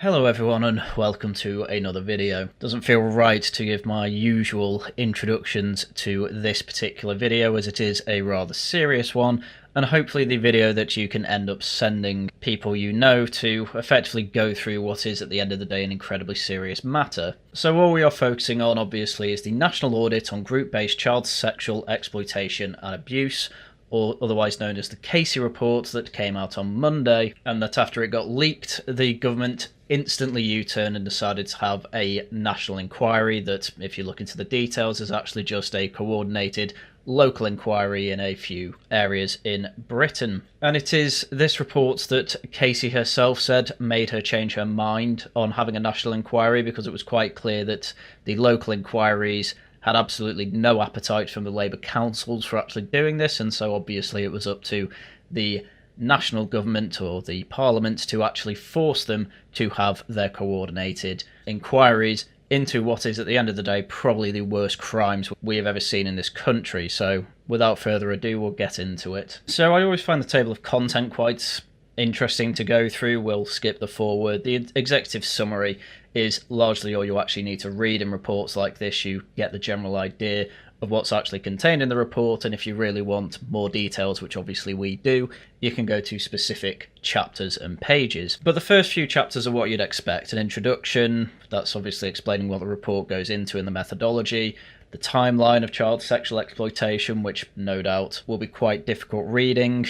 Hello everyone and welcome to another video. Doesn't feel right to give my usual introductions to this particular video as it is a rather serious one, and hopefully the video that you can end up sending people you know to effectively go through what is at the end of the day an incredibly serious matter. So all we are focusing on obviously is the National Audit on Group-Based Child Sexual Exploitation and Abuse, or otherwise known as the Casey report, that came out on Monday, and that after it got leaked, the government instantly U-turned and decided to have a national inquiry that, if you look into the details, is actually just a coordinated local inquiry in a few areas in Britain. And it is this report that Casey herself said made her change her mind on having a national inquiry, because it was quite clear that the local inquiries had absolutely no appetite from the Labour councils for actually doing this, and so obviously it was up to the national government or the parliament to actually force them to have their coordinated inquiries into what is at the end of the day probably the worst crimes we have ever seen in this country. So without further ado, we'll get into it. So I always find the table of content quite interesting to go through. We'll skip the foreword. The executive summary is largely all you actually need to read in reports like this. You get the general idea of what's actually contained in the report, and if you really want more details, which obviously we do, you can go to specific chapters and pages. But the first few chapters are what you'd expect. An introduction, that's obviously explaining what the report goes into and the methodology, the timeline of child sexual exploitation, which no doubt will be quite difficult reading.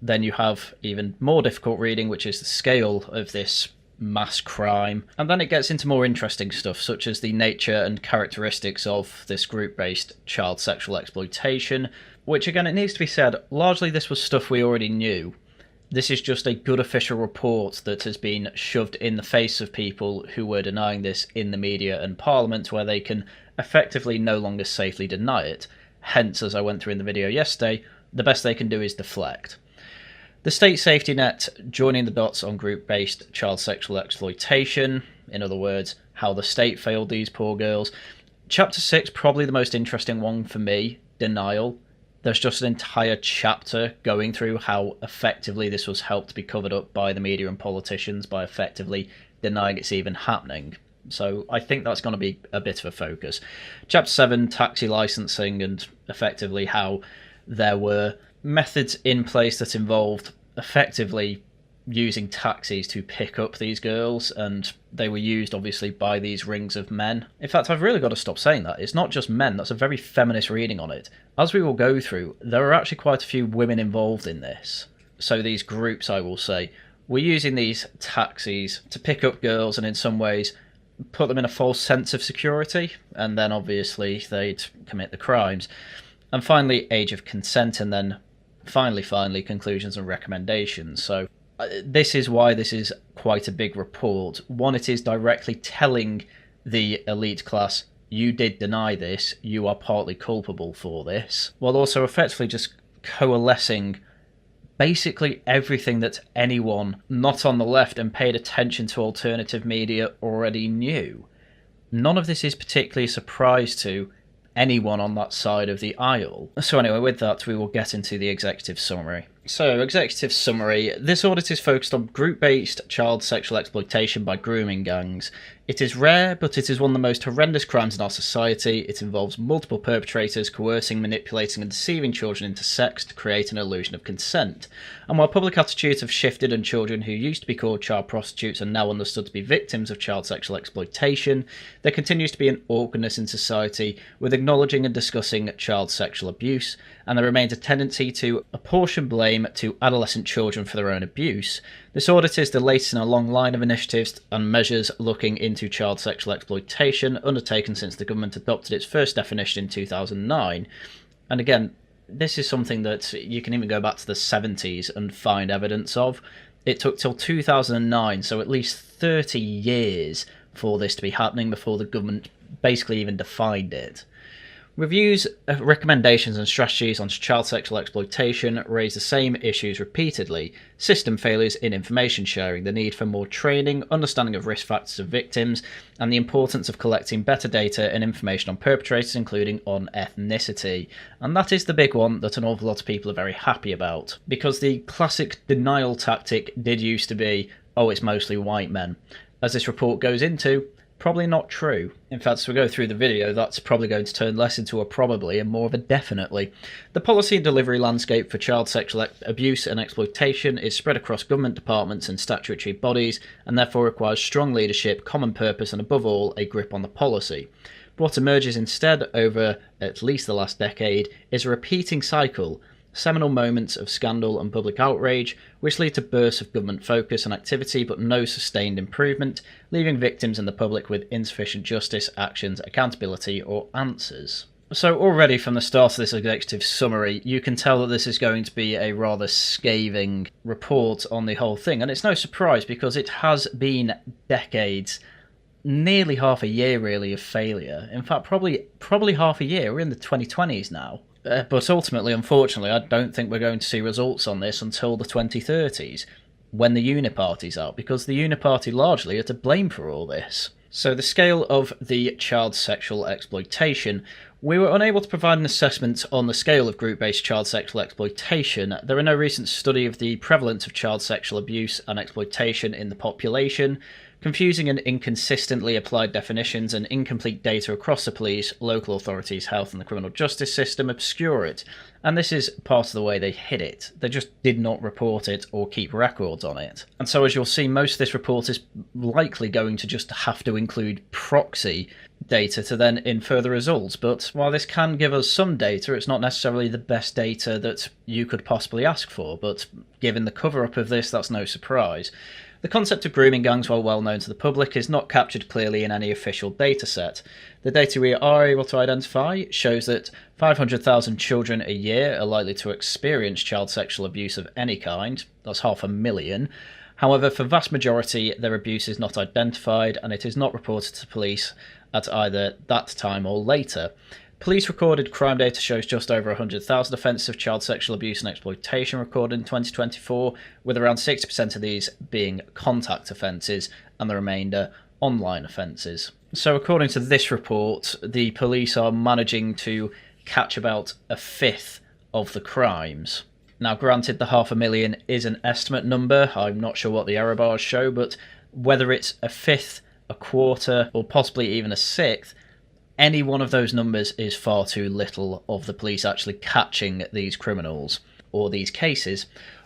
Then you have even more difficult reading, which is the scale of this mass crime. And then it gets into more interesting stuff, such as the nature and characteristics of this group-based child sexual exploitation, which, again, it needs to be said, largely this was stuff we already knew. This is just a good official report that has been shoved in the face of people who were denying this in the media and Parliament, where they can effectively no longer safely deny it. Hence, as I went through in the video yesterday, the best they can do is deflect. The state safety net, joining the dots on group-based child sexual exploitation, in other words, how the state failed these poor girls. Chapter 6, probably the most interesting one for me, denial. There's just an entire chapter going through how effectively this was helped to be covered up by the media and politicians by effectively denying it's even happening. So I think that's going to be a bit of a focus. Chapter 7, taxi licensing, and effectively how there were methods in place that involved effectively using taxis to pick up these girls, and they were used obviously by these rings of men. In fact, I've really got to stop saying that. It's not just men, that's a very feminist reading on it. As we will go through, there are actually quite a few women involved in this. So these groups, I will say, were using these taxis to pick up girls and in some ways put them in a false sense of security, and then obviously they'd commit the crimes. And finally, age of consent, and then finally, conclusions and recommendations. So this is why this is quite a big report. One, it is directly telling the elite class, you did deny this, you are partly culpable for this, while also effectively just coalescing basically everything that anyone not on the left and paid attention to alternative media already knew. None of this is particularly a surprise to anyone on that side of the aisle. So anyway, with that, we will get into the executive summary. So, executive summary. This audit is focused on group-based child sexual exploitation by grooming gangs. It is rare, but it is one of the most horrendous crimes in our society. It involves multiple perpetrators coercing, manipulating and deceiving children into sex to create an illusion of consent. And while public attitudes have shifted and children who used to be called child prostitutes are now understood to be victims of child sexual exploitation, there continues to be an awkwardness in society with acknowledging and discussing child sexual abuse, and there remains a tendency to apportion blame to adolescent children for their own abuse. This audit is the latest in a long line of initiatives and measures looking into child sexual exploitation undertaken since the government adopted its first definition in 2009. And again, this is something that you can even go back to the 70s and find evidence of. It took till 2009, so at least 30 years for this to be happening before the government basically even defined it. Reviews, recommendations and strategies on child sexual exploitation raise the same issues repeatedly: system failures in information sharing, the need for more training, understanding of risk factors of victims, and the importance of collecting better data and information on perpetrators, including on ethnicity. And that is the big one that an awful lot of people are very happy about, because the classic denial tactic did used to be, oh, it's mostly white men. as this report goes into, probably not true. In fact, as we go through the video, that's probably going to turn less into a probably and more of a definitely. The policy and delivery landscape for child sexual abuse and exploitation is spread across government departments and statutory bodies, and therefore requires strong leadership, common purpose, and above all, a grip on the policy. But what emerges instead over at least the last decade is a repeating cycle, seminal moments of scandal and public outrage, which lead to bursts of government focus and activity but no sustained improvement, leaving victims and the public with insufficient justice, actions, accountability, or answers. So already from the start of this executive summary, you can tell that this is going to be a rather scathing report on the whole thing, and it's no surprise because it has been decades, nearly half a year really, of failure. In fact, probably half a year. We're in the 2020s now. But ultimately, unfortunately, I don't think we're going to see results on this until the 2030s, when the Uniparty's out, because the Uniparty largely are to blame for all this. So the scale of the child sexual exploitation. We were unable to provide an assessment on the scale of group-based child sexual exploitation. There are no recent study of the prevalence of child sexual abuse and exploitation in the population. Confusing and inconsistently applied definitions and incomplete data across the police, local authorities, health and the criminal justice system obscure it. And this is part of the way they hid it. They just did not report it or keep records on it. And so as you'll see, most of this report is likely going to just have to include proxy data to then infer the results. But while this can give us some data, it's not necessarily the best data that you could possibly ask for. But given the cover-up of this, that's no surprise. The concept of grooming gangs, while well known to the public, is not captured clearly in any official data set. The data we are able to identify shows that 500,000 children a year are likely to experience child sexual abuse of any kind. That's 500,000. However, for vast majority, their abuse is not identified and it is not reported to police at either that time or later. Police recorded crime data shows just over 100,000 offences of child sexual abuse and exploitation recorded in 2024, with around 60% of these being contact offences and the remainder online offences. So according to this report, the police are managing to catch about a fifth of the crimes. Now granted, the 500,000 is an estimate number. I'm not sure what the error bars show, but whether it's a fifth, a quarter, or possibly even a sixth, any one of those numbers is far too little of the police actually catching these criminals or these cases.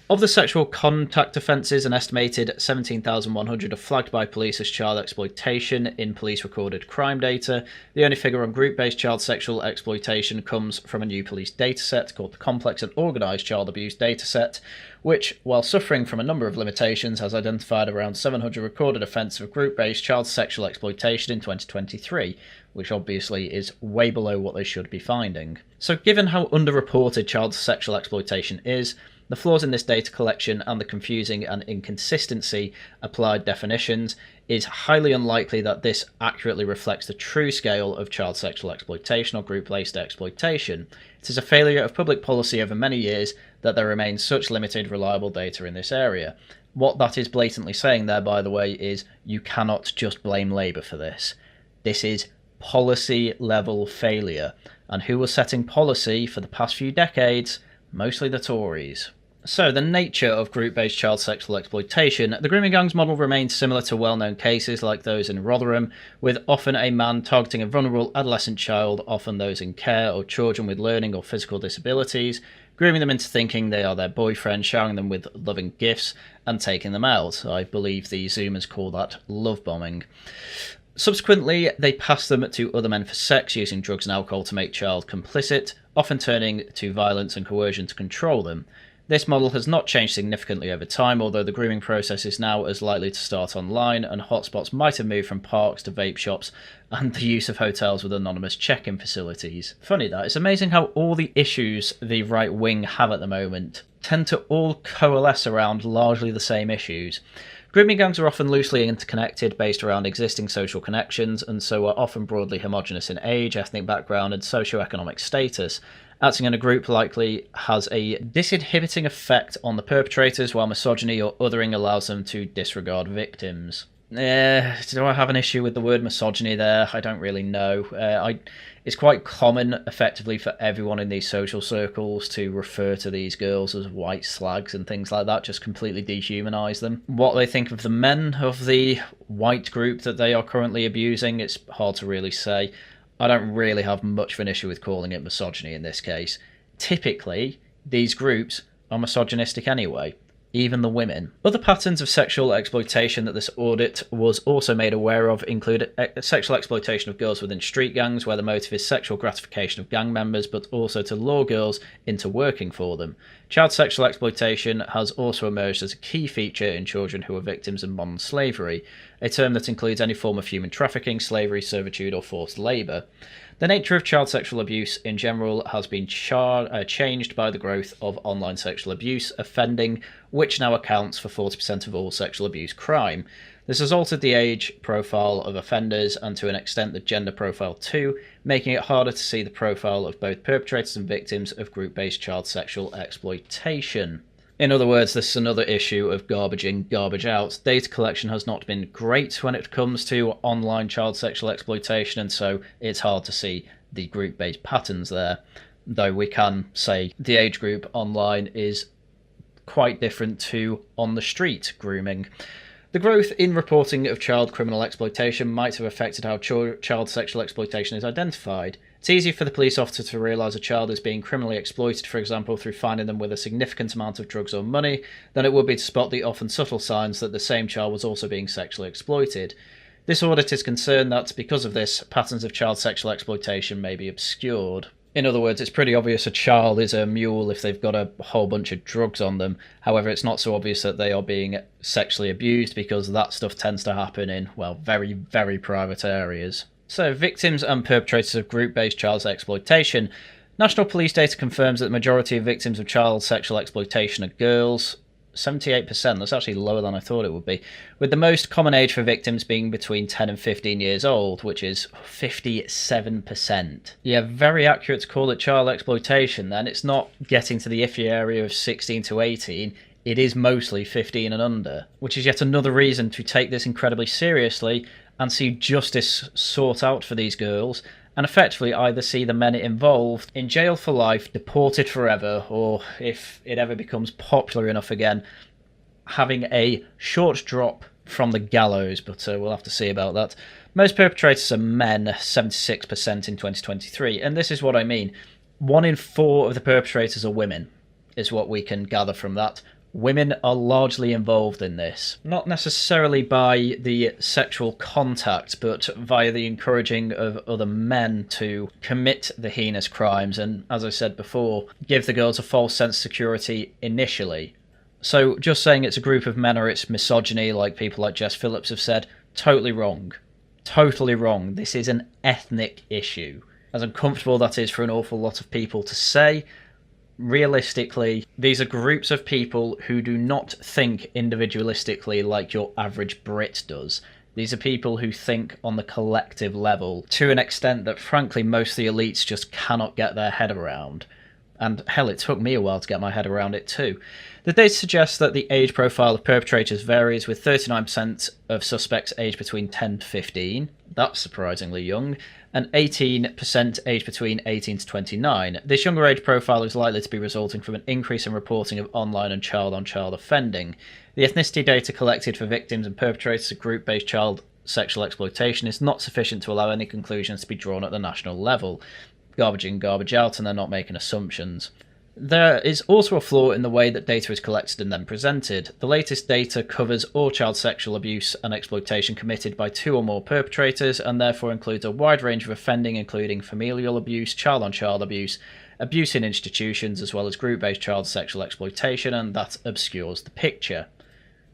Of the sexual contact offences, an estimated 17,100 are flagged by police as child exploitation in police recorded crime data. The only figure on group-based child sexual exploitation comes from a new police dataset called the Complex and Organised Child Abuse Dataset, which, while suffering from a number of limitations, has identified around 700 recorded offences of group-based child sexual exploitation in 2023, which obviously is way below what they should be finding. So given how underreported child sexual exploitation is, the flaws in this data collection and the confusing and inconsistency applied definitions, is highly unlikely that this accurately reflects the true scale of child sexual exploitation or group-based exploitation. It is a failure of public policy over many years that there remains such limited reliable data in this area. What that is blatantly saying there, by the way, is you cannot just blame Labour for this. This is policy-level failure. And who was setting policy for the past few decades? Mostly the Tories. So, the nature of group-based child sexual exploitation. The grooming gangs model remains similar to well-known cases like those in Rotherham, with often a man targeting a vulnerable adolescent child, often those in care, or children with learning or physical disabilities, grooming them into thinking they are their boyfriend, showering them with loving gifts, and taking them out. I believe the Zoomers call that love bombing. Subsequently, they pass them to other men for sex, using drugs and alcohol to make child complicit, often turning to violence and coercion to control them. This model has not changed significantly over time, although the grooming process is now as likely to start online, and hotspots might have moved from parks to vape shops and the use of hotels with anonymous check-in facilities. Funny that, it's amazing how all the issues the right wing have at the moment tend to all coalesce around largely the same issues. Grooming gangs are often loosely interconnected based around existing social connections, and so are often broadly homogenous in age, ethnic background and socio-economic status. Acting in a group likely has a disinhibiting effect on the perpetrators, while misogyny or othering allows them to disregard victims. Do I have an issue with the word misogyny there? I don't really know. It's quite common, effectively, for everyone in these social circles to refer to these girls as white slags and things like that, just completely dehumanise them. What they think of the men of the white group that they are currently abusing, it's hard to really say. I don't really have much of an issue with calling it misogyny in this case. Typically, these groups are misogynistic anyway. Even the women. Other patterns of sexual exploitation that this audit was also made aware of include sexual exploitation of girls within street gangs, where the motive is sexual gratification of gang members, but also to lure girls into working for them. Child sexual exploitation has also emerged as a key feature in children who are victims of modern slavery, a term that includes any form of human trafficking, slavery, servitude, or forced labour. The nature of child sexual abuse in general has been changed by the growth of online sexual abuse offending, which now accounts for 40% of all sexual abuse crime. This has altered the age profile of offenders and to an extent the gender profile too, making it harder to see the profile of both perpetrators and victims of group-based child sexual exploitation. In other words, this is another issue of garbage in, garbage out. Data collection has not been great when it comes to online child sexual exploitation, and so it's hard to see the group-based patterns there. Though we can say the age group online is quite different to on the street grooming. The growth in reporting of child criminal exploitation might have affected how child sexual exploitation is identified. It's easier for the police officer to realise a child is being criminally exploited, for example, through finding them with a significant amount of drugs or money, than it would be to spot the often subtle signs that the same child was also being sexually exploited. This audit is concerned that, because of this, patterns of child sexual exploitation may be obscured. In other words, it's pretty obvious a child is a mule if they've got a whole bunch of drugs on them. However, it's not so obvious that they are being sexually abused, because that stuff tends to happen in, well, very, very private areas. So, victims and perpetrators of group-based child exploitation. National police data confirms that the majority of victims of child sexual exploitation are girls. 78%, that's actually lower than I thought it would be, with the most common age for victims being between 10 and 15 years old, which is 57%. Yeah, very accurate to call it child exploitation then. It's not getting to the iffy area of 16 to 18, it is mostly 15 and under, which is yet another reason to take this incredibly seriously and see justice sought out for these girls, and effectively either see the men involved in jail for life, deported forever, or if it ever becomes popular enough again, having a short drop from the gallows, but we'll have to see about that. Most perpetrators are men, 76% in 2023, and this is what I mean. 1 in 4 of the perpetrators are women, is what we can gather from that. Women are largely involved in this, not necessarily by the sexual contact, but via the encouraging of other men to commit the heinous crimes and, as I said before, give the girls a false sense of security initially. So just saying it's a group of men or it's misogyny, like people like Jess Phillips have said, totally wrong. Totally wrong. This is an ethnic issue. As uncomfortable that is for an awful lot of people to say, realistically, these are groups of people who do not think individualistically like your average Brit does. These are people who think on the collective level, to an extent that frankly most of the elites just cannot get their head around. And hell, it took me a while to get my head around it too. The data suggests that the age profile of perpetrators varies, with 39% of suspects aged between 10 to 15, that's surprisingly young, and 18% aged between 18 to 29. This younger age profile is likely to be resulting from an increase in reporting of online and child-on-child offending. The ethnicity data collected for victims and perpetrators of group-based child sexual exploitation is not sufficient to allow any conclusions to be drawn at the national level. Garbage in, garbage out, and they're not making assumptions. There is also a flaw in the way that data is collected and then presented. The latest data covers all child sexual abuse and exploitation committed by 2 or more perpetrators, and therefore includes a wide range of offending, including familial abuse, child-on-child abuse, abuse in institutions, as well as group-based child sexual exploitation, and that obscures the picture.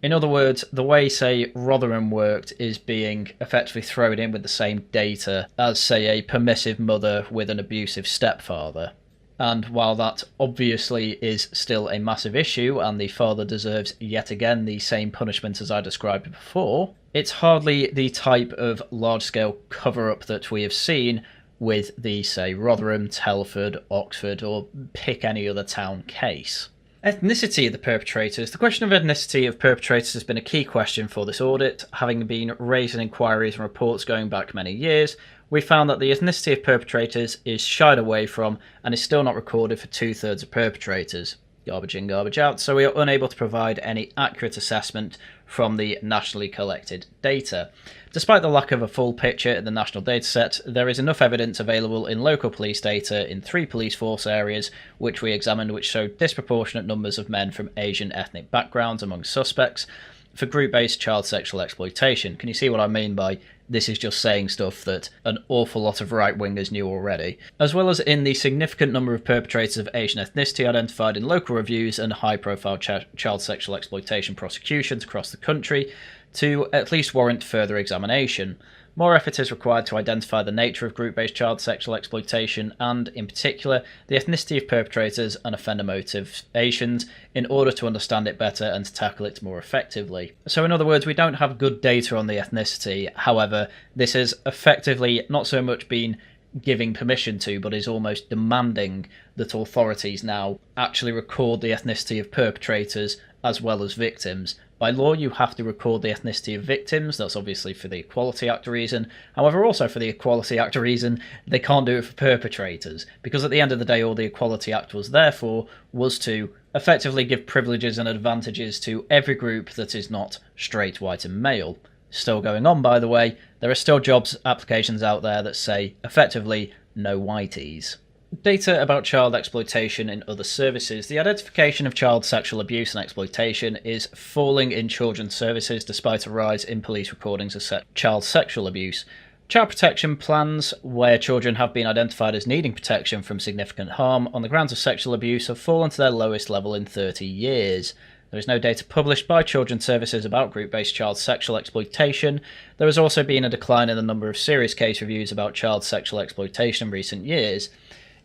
In other words, the way, say, Rotherham worked is being effectively thrown in with the same data as, say, a permissive mother with an abusive stepfather. And while that obviously is still a massive issue, and the father deserves yet again the same punishment as I described before, it's hardly the type of large-scale cover-up that we have seen with the, say, Rotherham, Telford, Oxford, or pick any other town case. Ethnicity of the perpetrators. The question of ethnicity of perpetrators has been a key question for this audit. Having been raised in inquiries and reports going back many years, we found that the ethnicity of perpetrators is shied away from and is still not recorded for 2/3 of perpetrators. Garbage in, garbage out, so we are unable to provide any accurate assessment from the nationally collected data. Despite the lack of a full picture in the national dataset, there is enough evidence available in local police data in 3 police force areas which we examined, which showed disproportionate numbers of men from Asian ethnic backgrounds among suspects for group-based child sexual exploitation. Can you see what I mean by this is just saying stuff that an awful lot of right-wingers knew already? As well as in the significant number of perpetrators of Asian ethnicity identified in local reviews and high-profile child sexual exploitation prosecutions across the country, to at least warrant further examination. More effort is required to identify the nature of group-based child sexual exploitation and, in particular, the ethnicity of perpetrators and offender motivations in order to understand it better and to tackle it more effectively. So in other words, we don't have good data on the ethnicity. However, this has effectively not so much been giving permission to, but is almost demanding that authorities now actually record the ethnicity of perpetrators as well as victims. By law, you have to record the ethnicity of victims. That's obviously for the Equality Act reason. However, also for the Equality Act reason, they can't do it for perpetrators, because at the end of the day, all the Equality Act was there for was to effectively give privileges and advantages to every group that is not straight, white and male. Still going on, by the way, there are still jobs applications out there that say, effectively, no whiteys. Data about child exploitation in other services. The identification of child sexual abuse and exploitation is falling in children's services despite a rise in police recordings of child sexual abuse. Child protection plans, where children have been identified as needing protection from significant harm on the grounds of sexual abuse, have fallen to their lowest level in 30 years. There is no data published by children's services about group-based child sexual exploitation. There has also been a decline in the number of serious case reviews about child sexual exploitation in recent years.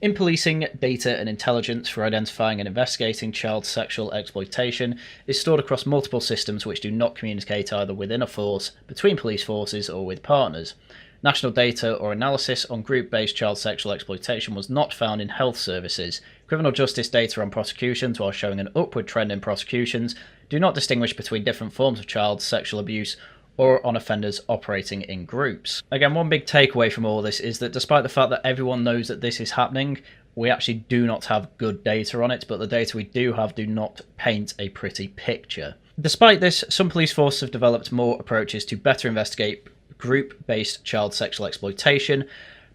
In policing, data and intelligence for identifying and investigating child sexual exploitation is stored across multiple systems which do not communicate either within a force, between police forces, or with partners. National data or analysis on group-based child sexual exploitation was not found in health services. Criminal justice data on prosecutions, while showing an upward trend in prosecutions, do not distinguish between different forms of child sexual abuse or on offenders operating in groups. Again, one big takeaway from all this is that despite the fact that everyone knows that this is happening, we actually do not have good data on it, but the data we do have do not paint a pretty picture. Despite this, some police forces have developed more approaches to better investigate group-based child sexual exploitation,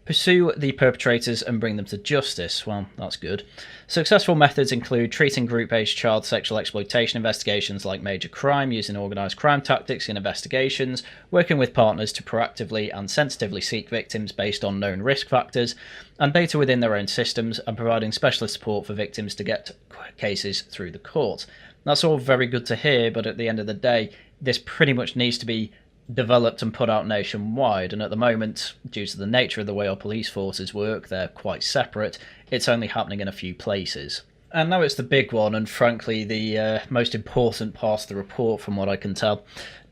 pursue the perpetrators and bring them to justice. Well, that's good. Successful methods include treating group-based child sexual exploitation investigations like major crime, using organised crime tactics in investigations, working with partners to proactively and sensitively seek victims based on known risk factors, and data within their own systems, and providing specialist support for victims to get cases through the court. That's all very good to hear, but at the end of the day, this pretty much needs to be developed and put out nationwide, and at the moment, due to the nature of the way our police forces work, they're quite separate. It's only happening in a few places. And now it's the big one, and frankly the most important part of the report from what I can tell.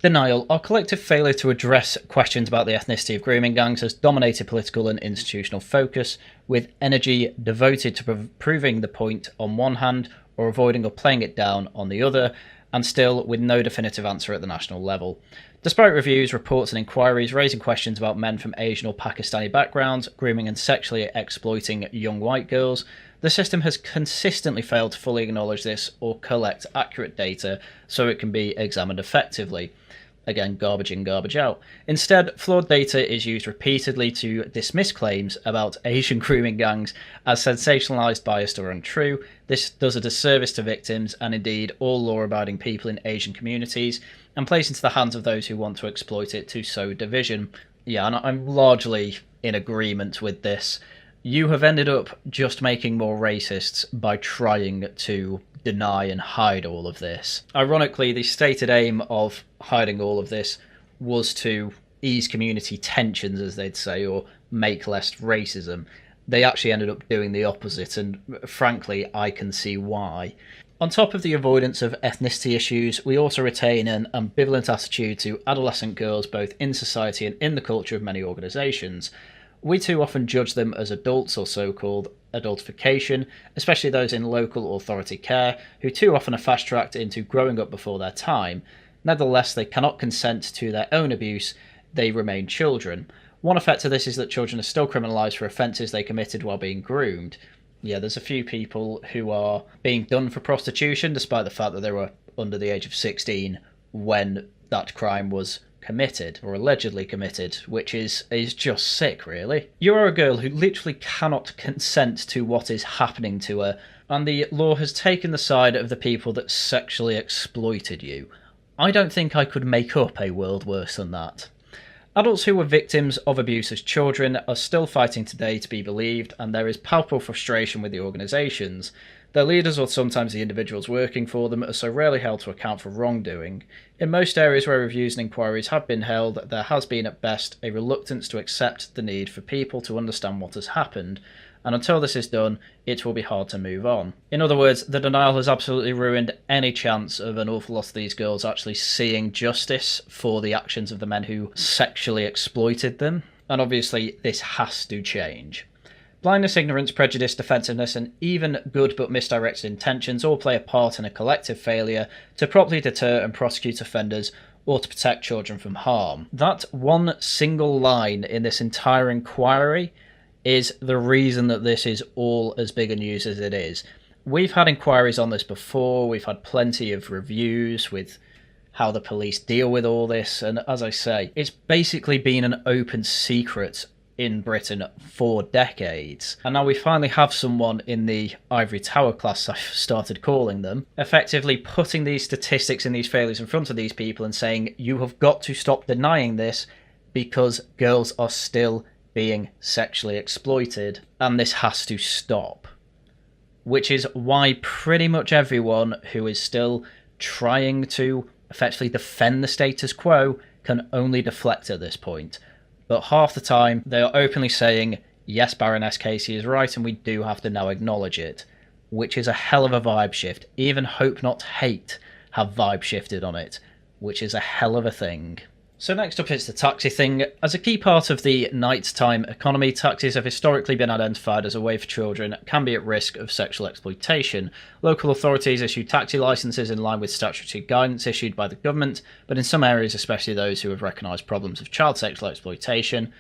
Denial. Our collective failure to address questions about the ethnicity of grooming gangs has dominated political and institutional focus, with energy devoted to proving the point on one hand, or avoiding or playing it down on the other, and still with no definitive answer at the national level. Despite reviews, reports and inquiries raising questions about men from Asian or Pakistani backgrounds, grooming and sexually exploiting young white girls, the system has consistently failed to fully acknowledge this or collect accurate data so it can be examined effectively. Again, garbage in, garbage out. Instead, flawed data is used repeatedly to dismiss claims about Asian grooming gangs as sensationalised, biased or untrue. This does a disservice to victims and indeed all law-abiding people in Asian communities, and plays into the hands of those who want to exploit it to sow division. Yeah, and I'm largely in agreement with this. You have ended up just making more racists by trying to deny and hide all of this. Ironically, the stated aim of hiding all of this was to ease community tensions, as they'd say, or make less racism. They actually ended up doing the opposite, and frankly, I can see why. On top of the avoidance of ethnicity issues, we also retain an ambivalent attitude to adolescent girls both in society and in the culture of many organisations. We too often judge them as adults or so-called adultification, especially those in local authority care, who too often are fast-tracked into growing up before their time. Nevertheless, they cannot consent to their own abuse, they remain children. One effect of this is that children are still criminalised for offences they committed while being groomed. Yeah, there's a few people who are being done for prostitution, despite the fact that they were under the age of 16 when that crime was committed, or allegedly committed, which is just sick, really. You are a girl who literally cannot consent to what is happening to her, and the law has taken the side of the people that sexually exploited you. I don't think I could make up a world worse than that. Adults who were victims of abuse as children are still fighting today to be believed, and there is palpable frustration with the organisations. Their leaders, or sometimes the individuals working for them, are so rarely held to account for wrongdoing. In most areas where reviews and inquiries have been held, there has been at best a reluctance to accept the need for people to understand what has happened, and until this is done, it will be hard to move on. In other words, the denial has absolutely ruined any chance of an awful lot of these girls actually seeing justice for the actions of the men who sexually exploited them, and obviously this has to change. Blindness, ignorance, prejudice, defensiveness, and even good but misdirected intentions all play a part in a collective failure to properly deter and prosecute offenders or to protect children from harm. That one single line in this entire inquiry is the reason that this is all as big a news as it is. We've had inquiries on this before, we've had plenty of reviews with how the police deal with all this, and as I say, it's basically been an open secret in Britain for decades. And now we finally have someone in the ivory tower class, I've started calling them, effectively putting these statistics and these failures in front of these people and saying, you have got to stop denying this because girls are still being sexually exploited and this has to stop. Which is why pretty much everyone who is still trying to effectively defend the status quo can only deflect at this point. But half the time, they are openly saying, yes, Baroness Casey is right, and we do have to now acknowledge it. Which is a hell of a vibe shift. Even Hope Not Hate have vibe shifted on it, which is a hell of a thing. So next up is the taxi thing. As a key part of the nighttime economy, taxis have historically been identified as a way for children can be at risk of sexual exploitation. Local authorities issue taxi licences in line with statutory guidance issued by the government, but in some areas, especially those who have recognised problems of child sexual exploitation,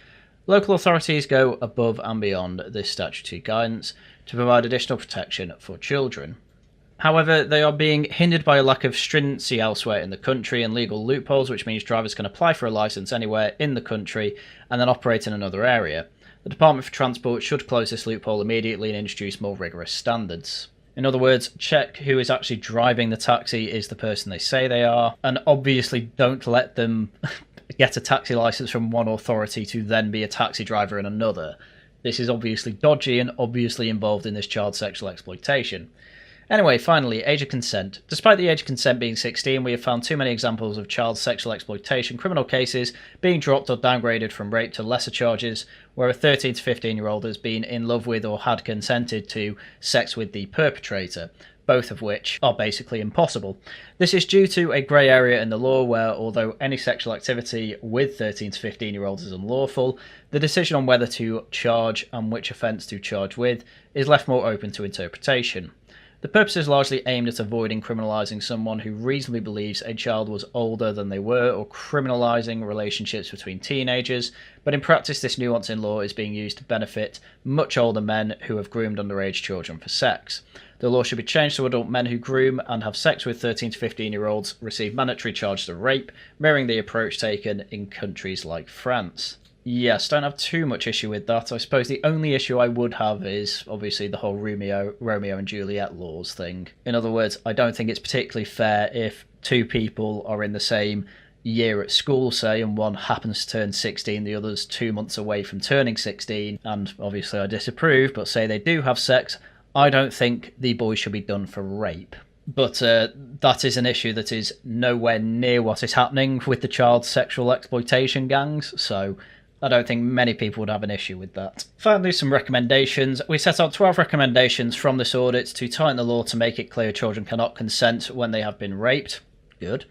local authorities go above and beyond this statutory guidance to provide additional protection for children. However, they are being hindered by a lack of stringency elsewhere in the country and legal loopholes, which means drivers can apply for a licence anywhere in the country and then operate in another area. The Department for Transport should close this loophole immediately and introduce more rigorous standards. In other words, check who is actually driving the taxi is the person they say they are, and obviously don't let them get a taxi licence from one authority to then be a taxi driver in another. This is obviously dodgy and obviously involved in this child sexual exploitation. Anyway, finally, age of consent. Despite the age of consent being 16, we have found too many examples of child sexual exploitation criminal cases being dropped or downgraded from rape to lesser charges, where a 13 to 15-year-old has been in love with or had consented to sex with the perpetrator, both of which are basically impossible. This is due to a grey area in the law where, although any sexual activity with 13 to 15-year-olds is unlawful, the decision on whether to charge and which offence to charge with is left more open to interpretation. The purpose is largely aimed at avoiding criminalising someone who reasonably believes a child was older than they were or criminalising relationships between teenagers, but in practice this nuance in law is being used to benefit much older men who have groomed underage children for sex. The law should be changed so adult men who groom and have sex with 13 to 15-year-olds receive mandatory charges of rape, mirroring the approach taken in countries like France. Yes, don't have too much issue with that. I suppose the only issue I would have is obviously the whole Romeo and Juliet laws thing. In other words, I don't think it's particularly fair if two people are in the same year at school, say, and one happens to turn 16, the other's 2 months away from turning 16, and obviously I disapprove, but say they do have sex, I don't think the boy should be done for rape. But that is an issue that is nowhere near what is happening with the child sexual exploitation gangs, so I don't think many people would have an issue with that. Finally, some recommendations. We set out 12 recommendations from this audit to tighten the law to make it clear children cannot consent when they have been raped. Good.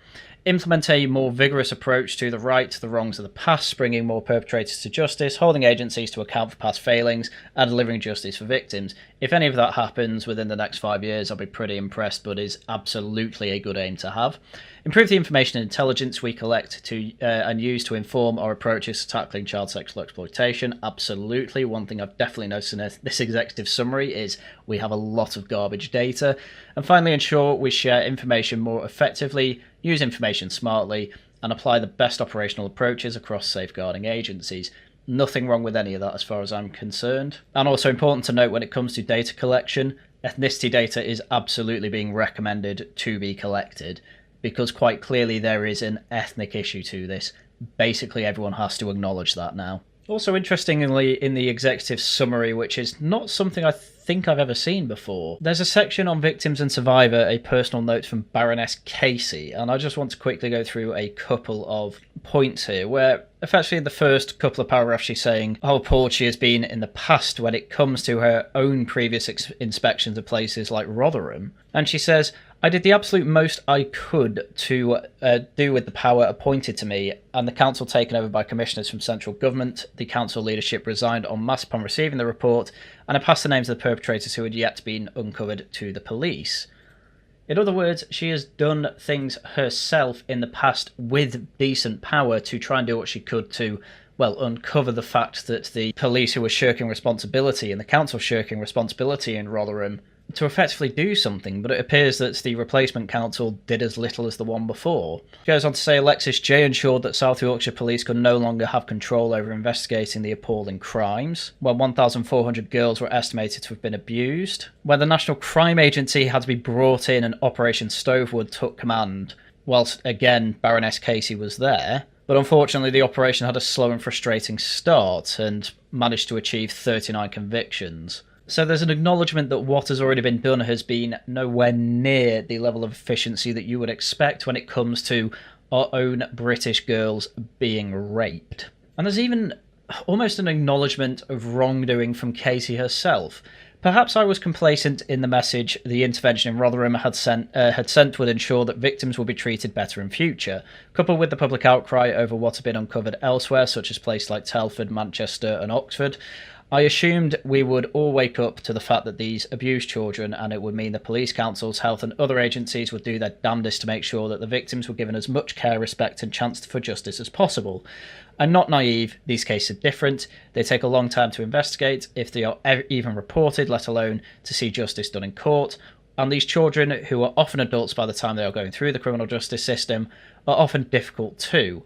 implement a more vigorous approach to the right to the wrongs of the past, bringing more perpetrators to justice, holding agencies to account for past failings, and delivering justice for victims. If any of that happens within the next 5 years, I'll be pretty impressed, but is absolutely a good aim to have. Improve the information and intelligence we collect to and use to inform our approaches to tackling child sexual exploitation. Absolutely. One thing I've definitely noticed in this executive summary is we have a lot of garbage data. And finally, ensure we share information more effectively, use information smartly, and apply the best operational approaches across safeguarding agencies. Nothing wrong with any of that as far as I'm concerned. And also important to note when it comes to data collection, ethnicity data is absolutely being recommended to be collected, because quite clearly there is an ethnic issue to this. Basically everyone has to acknowledge that now. Also interestingly, in the executive summary, which is not something I think I've ever seen before, there's a section on victims and survivor, a personal note from Baroness Casey, and I just want to quickly go through a couple of points here, where effectively the first couple of paragraphs she's saying how appalled she has been in the past when it comes to her own previous inspections of places like Rotherham, and she says, I did the absolute most I could to do with the power appointed to me, and the council taken over by commissioners from central government. The council leadership resigned en masse upon receiving the report, and I passed the names of the perpetrators who had yet been uncovered to the police. In other words, she has done things herself in the past with decent power to try and do what she could to, well, uncover the fact that the police who were shirking responsibility and the council shirking responsibility in Rotherham to effectively do something, but it appears that the replacement council did as little as the one before. She goes on to say Alexis J ensured that South Yorkshire Police could no longer have control over investigating the appalling crimes, where 1,400 girls were estimated to have been abused, where the National Crime Agency had to be brought in and Operation Stovewood took command, whilst again Baroness Casey was there. But unfortunately the operation had a slow and frustrating start and managed to achieve 39 convictions. So there's an acknowledgement that what has already been done has been nowhere near the level of efficiency that you would expect when it comes to our own British girls being raped. And there's even almost an acknowledgement of wrongdoing from Casey herself. Perhaps I was complacent in the message the intervention in Rotherham had sent would ensure that victims will be treated better in future, coupled with the public outcry over what had been uncovered elsewhere, such as places like Telford, Manchester and Oxford. I assumed we would all wake up to the fact that these abused children, and it would mean the police councils, health and other agencies would do their damnedest to make sure that the victims were given as much care, respect and chance for justice as possible. I'm not naive, these cases are different, they take a long time to investigate, if they are even reported, let alone to see justice done in court, and these children, who are often adults by the time they are going through the criminal justice system, are often difficult too.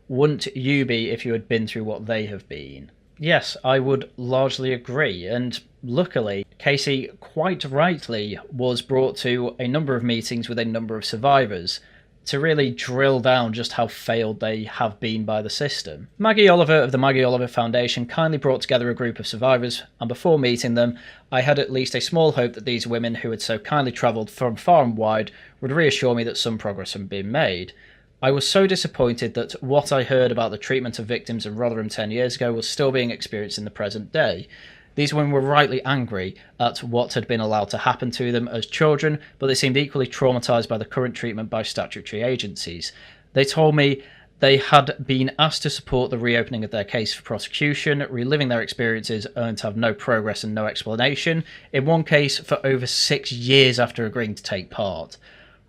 Wouldn't you be if you had been through what they have been? Yes, I would largely agree, and luckily, Casey quite rightly was brought to a number of meetings with a number of survivors to really drill down just how failed they have been by the system. Maggie Oliver of the Maggie Oliver Foundation kindly brought together a group of survivors, and before meeting them, I had at least a small hope that these women who had so kindly travelled from far and wide would reassure me that some progress had been made. I was so disappointed that what I heard about the treatment of victims in Rotherham 10 years ago was still being experienced in the present day. These women were rightly angry at what had been allowed to happen to them as children, but they seemed equally traumatised by the current treatment by statutory agencies. They told me they had been asked to support the reopening of their case for prosecution, reliving their experiences only to have no progress and no explanation, in one case for over 6 years after agreeing to take part.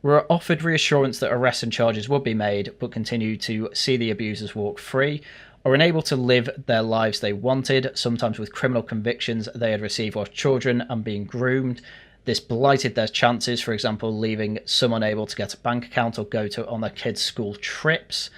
Were offered reassurance that arrests and charges would be made, but continued to see the abusers walk free, or unable to live their lives they wanted, sometimes with criminal convictions they had received whilst children and being groomed. This blighted their chances, for example, leaving some unable to get a bank account or go on their kids' school trips.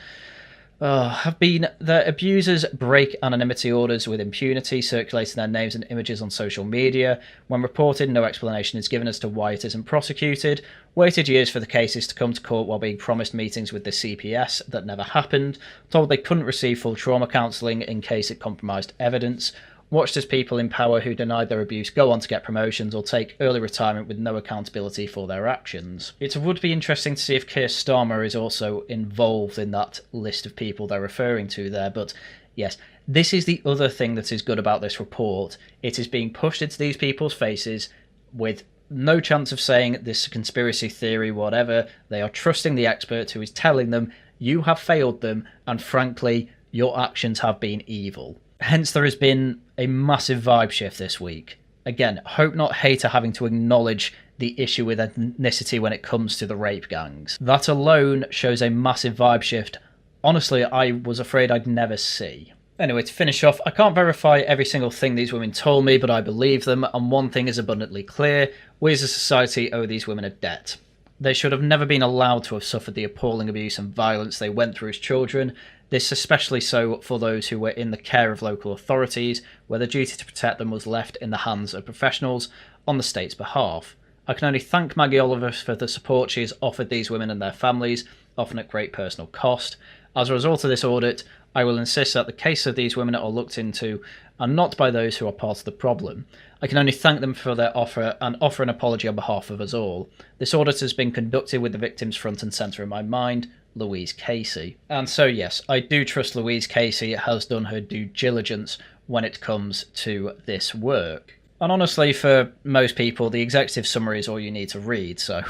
Have been their abusers break anonymity orders with impunity, circulating their names and images on social media. When reported, no explanation is given as to why it isn't prosecuted. Waited years for the cases to come to court while being promised meetings with the CPS that never happened. Told they couldn't receive full trauma counselling in case it compromised evidence. Watched as people in power who denied their abuse go on to get promotions or take early retirement with no accountability for their actions. It would be interesting to see if Keir Starmer is also involved in that list of people they're referring to there, but yes, this is the other thing that is good about this report. It is being pushed into these people's faces with no chance of saying this conspiracy theory, whatever. They are trusting the expert who is telling them, you have failed them, and frankly, your actions have been evil. Hence, there has been a massive vibe shift this week. Again, hope not hater having to acknowledge the issue with ethnicity when it comes to the rape gangs. That alone shows a massive vibe shift. Honestly, I was afraid I'd never see. Anyway, to finish off, I can't verify every single thing these women told me, but I believe them, and one thing is abundantly clear: we as a society owe these women a debt. They should have never been allowed to have suffered the appalling abuse and violence they went through as children. This especially so for those who were in the care of local authorities, where the duty to protect them was left in the hands of professionals on the state's behalf. I can only thank Maggie Oliver for the support she has offered these women and their families, often at great personal cost. As a result of this audit, I will insist that the case of these women are looked into, and not by those who are part of the problem. I can only thank them for their offer and offer an apology on behalf of us all. This audit has been conducted with the victims front and centre in my mind, Louise Casey. And so yes, I do trust Louise Casey has done her due diligence when it comes to this work. And honestly, for most people, the executive summary is all you need to read, so,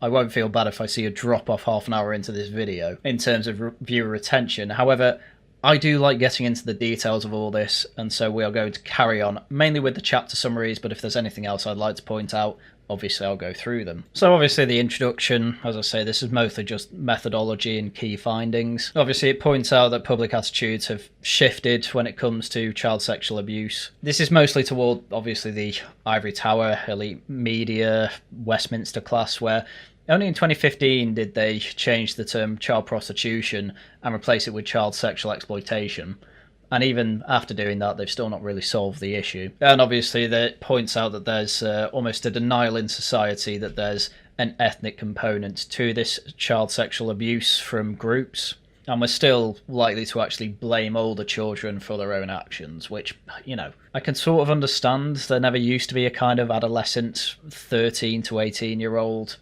I won't feel bad if I see a drop off half an hour into this video in terms of viewer retention. However, I do like getting into the details of all this, and so we are going to carry on, mainly with the chapter summaries, but if there's anything else I'd like to point out, obviously I'll go through them. So obviously the introduction, as I say, this is mostly just methodology and key findings. Obviously it points out that public attitudes have shifted when it comes to child sexual abuse. This is mostly toward, obviously, the ivory tower, elite media, Westminster class, where only in 2015 did they change the term child prostitution and replace it with child sexual exploitation. And even after doing that, they've still not really solved the issue. And obviously that points out that there's almost a denial in society that there's an ethnic component to this child sexual abuse from groups. And we're still likely to actually blame older children for their own actions, which, I can sort of understand. There never used to be a kind of adolescent 13 to 18-year-old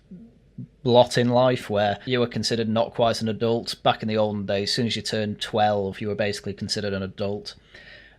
blot in life where you were considered not quite an adult. Back in the olden days, as soon as you turned 12, you were basically considered an adult.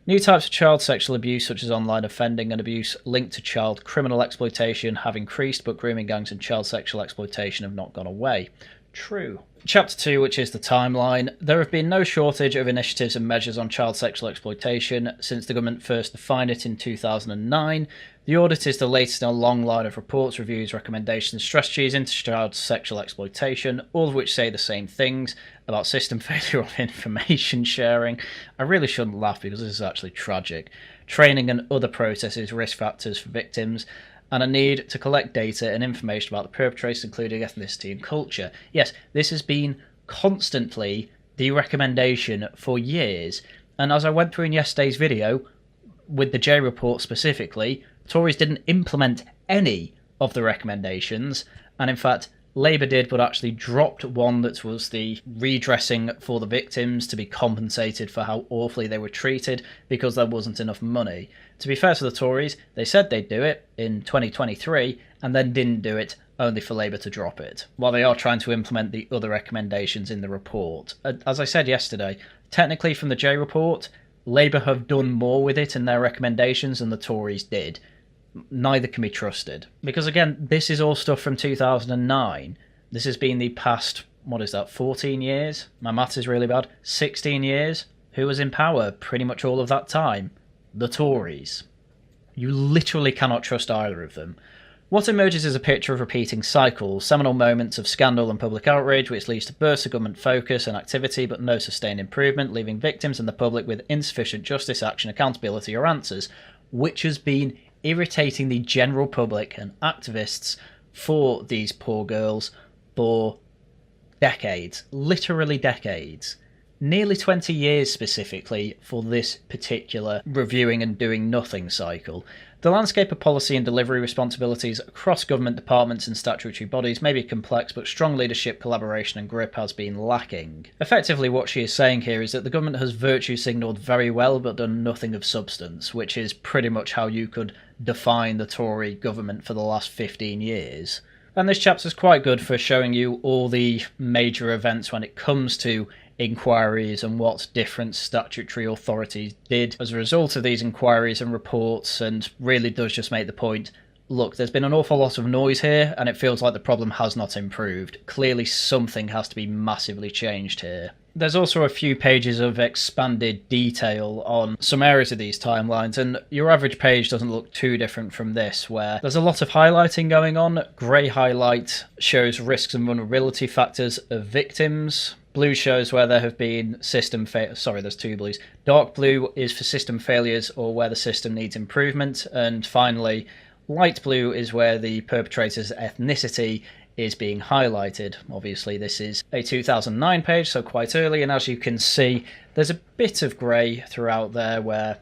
New types of child sexual abuse, such as online offending and abuse linked to child criminal exploitation, have increased, but grooming gangs and child sexual exploitation have not gone away. True. Chapter 2, which is the timeline. There have been no shortage of initiatives and measures on child sexual exploitation since the government first defined it in 2009. The audit is the latest in a long line of reports, reviews, recommendations, strategies into child sexual exploitation, all of which say the same things about system failure of information sharing. I really shouldn't laugh because this is actually tragic. Training and other processes, risk factors for victims, and a need to collect data and information about the perpetrators, including ethnicity and culture. Yes, this has been constantly the recommendation for years. And as I went through in yesterday's video, with the J report specifically, Tories didn't implement any of the recommendations. And in fact, Labour did, but actually dropped one that was the redressing for the victims to be compensated for how awfully they were treated because there wasn't enough money. To be fair to the Tories, they said they'd do it in 2023 and then didn't do it, only for Labour to drop it, while they are trying to implement the other recommendations in the report. As I said yesterday, technically from the J report, Labour have done more with it in their recommendations than the Tories did. Neither can be trusted. Because again, this is all stuff from 2009. This has been the past, 14 years? My maths is really bad. 16 years? Who was in power pretty much all of that time? The Tories. You literally cannot trust either of them. What emerges is a picture of repeating cycles, seminal moments of scandal and public outrage which leads to bursts of government focus and activity but no sustained improvement, leaving victims and the public with insufficient justice, action, accountability or answers, which has been irritating the general public and activists for these poor girls for decades, literally decades. Nearly 20 years specifically for this particular reviewing and doing nothing cycle. The landscape of policy and delivery responsibilities across government departments and statutory bodies may be complex, but strong leadership, collaboration and grip has been lacking. Effectively what she is saying here is that the government has virtue signalled very well but done nothing of substance, which is pretty much how you could define the Tory government for the last 15 years. And this chapter is quite good for showing you all the major events when it comes to inquiries and what different statutory authorities did as a result of these inquiries and reports, and really does just make the point, look, there's been an awful lot of noise here, and it feels like the problem has not improved. Clearly something has to be massively changed here. There's also a few pages of expanded detail on some areas of these timelines, and your average page doesn't look too different from this, where there's a lot of highlighting going on. Grey highlight shows risks and vulnerability factors of victims. Blue shows where there have been system sorry, there's two blues. Dark blue is for system failures or where the system needs improvement, and finally, light blue is where the perpetrator's ethnicity is being highlighted. Obviously this is a 2009 page, so quite early, and as you can see there's a bit of grey throughout there where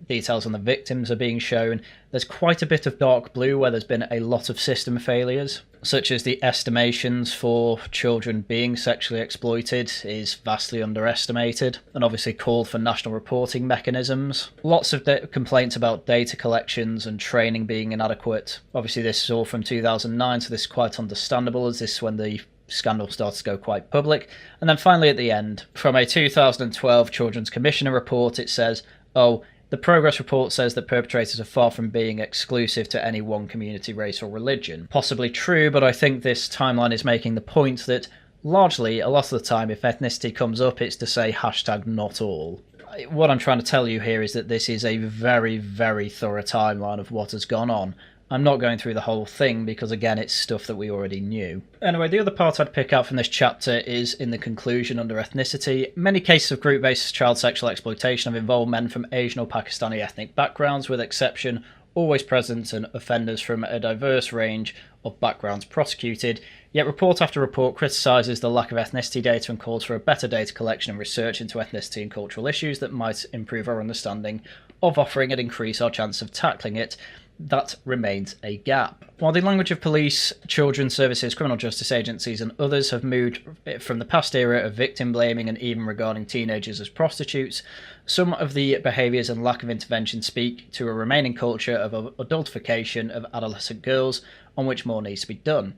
details on the victims are being shown. There's quite a bit of dark blue where there's been a lot of system failures, such as the estimations for children being sexually exploited is vastly underestimated, and obviously called for national reporting mechanisms. Lots of complaints about data collections and training being inadequate. Obviously this is all from 2009, so this is quite understandable, as this is when the scandal started to go quite public. And then finally at the end, from a 2012 Children's Commissioner report, it says, oh, the progress report says that perpetrators are far from being exclusive to any one community, race or religion. Possibly true, but I think this timeline is making the point that largely, a lot of the time, if ethnicity comes up, it's to say #not all. What I'm trying to tell you here is that this is a very, very thorough timeline of what has gone on. I'm not going through the whole thing because, again, it's stuff that we already knew. Anyway, the other part I'd pick out from this chapter is in the conclusion under ethnicity. Many cases of group-based child sexual exploitation have involved men from Asian or Pakistani ethnic backgrounds, with exception always present and offenders from a diverse range of backgrounds prosecuted. Yet report after report criticises the lack of ethnicity data and calls for a better data collection and research into ethnicity and cultural issues that might improve our understanding of offering and increase our chance of tackling it. That remains a gap. While the language of police, children's services, criminal justice agencies and others have moved from the past era of victim blaming and even regarding teenagers as prostitutes, some of the behaviours and lack of intervention speak to a remaining culture of adultification of adolescent girls on which more needs to be done.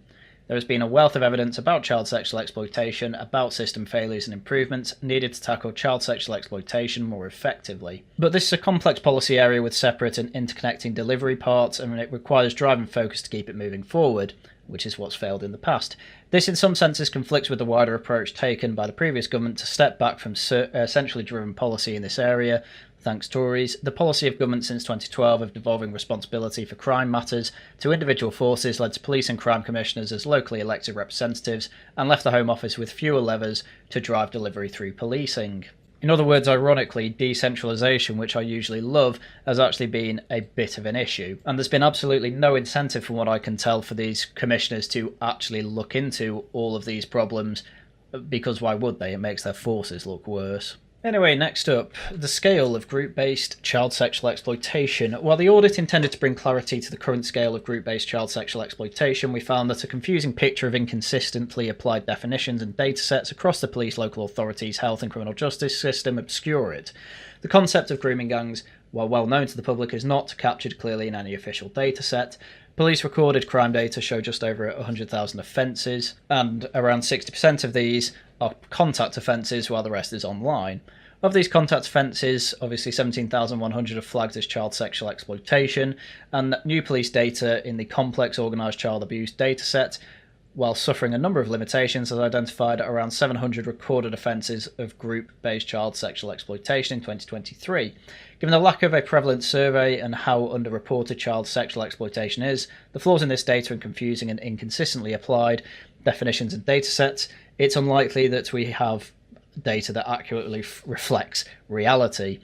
There has been a wealth of evidence about child sexual exploitation, about system failures and improvements needed to tackle child sexual exploitation more effectively. But this is a complex policy area with separate and interconnecting delivery parts, and it requires drive and focus to keep it moving forward, which is what's failed in the past. This in some senses conflicts with the wider approach taken by the previous government to step back from centrally driven policy in this area. Thanks Tories, the policy of government since 2012 of devolving responsibility for crime matters to individual forces led to police and crime commissioners as locally elected representatives and left the Home Office with fewer levers to drive delivery through policing. In other words, ironically, decentralisation, which I usually love, has actually been a bit of an issue. And there's been absolutely no incentive, from what I can tell, for these commissioners to actually look into all of these problems, because why would they? It makes their forces look worse. Anyway, next up, the scale of group-based child sexual exploitation. While the audit intended to bring clarity to the current scale of group-based child sexual exploitation, we found that a confusing picture of inconsistently applied definitions and datasets across the police, local authorities, health and criminal justice system obscure it. The concept of grooming gangs, while well known to the public, is not captured clearly in any official dataset. Police recorded crime data show just over 100,000 offences, and around 60% of these are contact offences, while the rest is online. Of these contact offences, obviously 17,100 are flagged as child sexual exploitation, and new police data in the complex organised child abuse dataset, while suffering a number of limitations, has identified around 700 recorded offences of group-based child sexual exploitation in 2023. Given the lack of a prevalent survey and how underreported child sexual exploitation is, the flaws in this data and confusing and inconsistently applied definitions and datasets, it's unlikely that we have data that accurately reflects reality.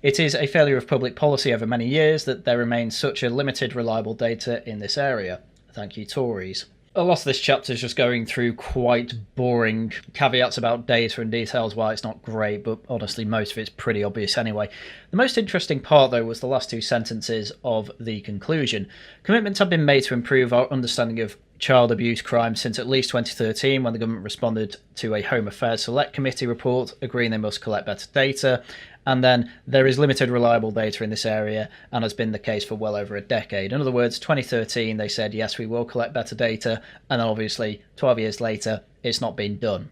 It is a failure of public policy over many years that there remains such a limited reliable data in this area. Thank you, Tories. A lot of this chapter is just going through quite boring caveats about data and details why it's not great, but honestly most of it's pretty obvious anyway. The most interesting part though was the last two sentences of the conclusion. Commitments have been made to improve our understanding of child abuse crimes since at least 2013, when the government responded to a Home Affairs Select Committee report agreeing they must collect better data. And then there is limited reliable data in this area and has been the case for well over a decade. In other words, 2013 they said yes, we will collect better data, and then obviously 12 years later it's not been done.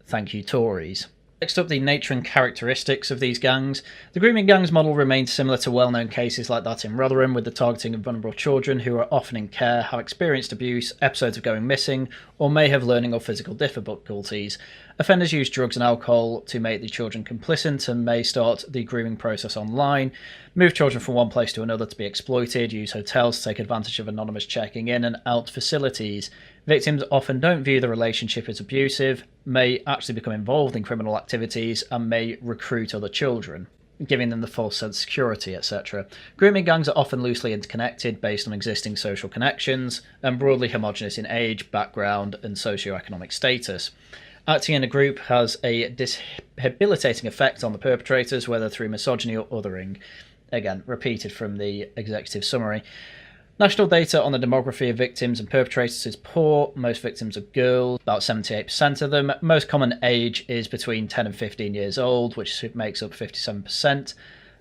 Thank you, Tories. Next up, the nature and characteristics of these gangs. The grooming gangs model remains similar to well-known cases like that in Rotherham, with the targeting of vulnerable children who are often in care, have experienced abuse, episodes of going missing, or may have learning or physical difficulties. Offenders use drugs and alcohol to make the children complicit and may start the grooming process online, move children from one place to another to be exploited, use hotels to take advantage of anonymous checking in and out facilities. Victims often don't view the relationship as abusive, may actually become involved in criminal activities, and may recruit other children, giving them the false sense of security, etc. Grooming gangs are often loosely interconnected based on existing social connections, and broadly homogenous in age, background, and socioeconomic status. Acting in a group has a debilitating effect on the perpetrators, whether through misogyny or othering. Again, repeated from the executive summary. National data on the demography of victims and perpetrators is poor. Most victims are girls, about 78% of them. Most common age is between 10 and 15 years old, which makes up 57%.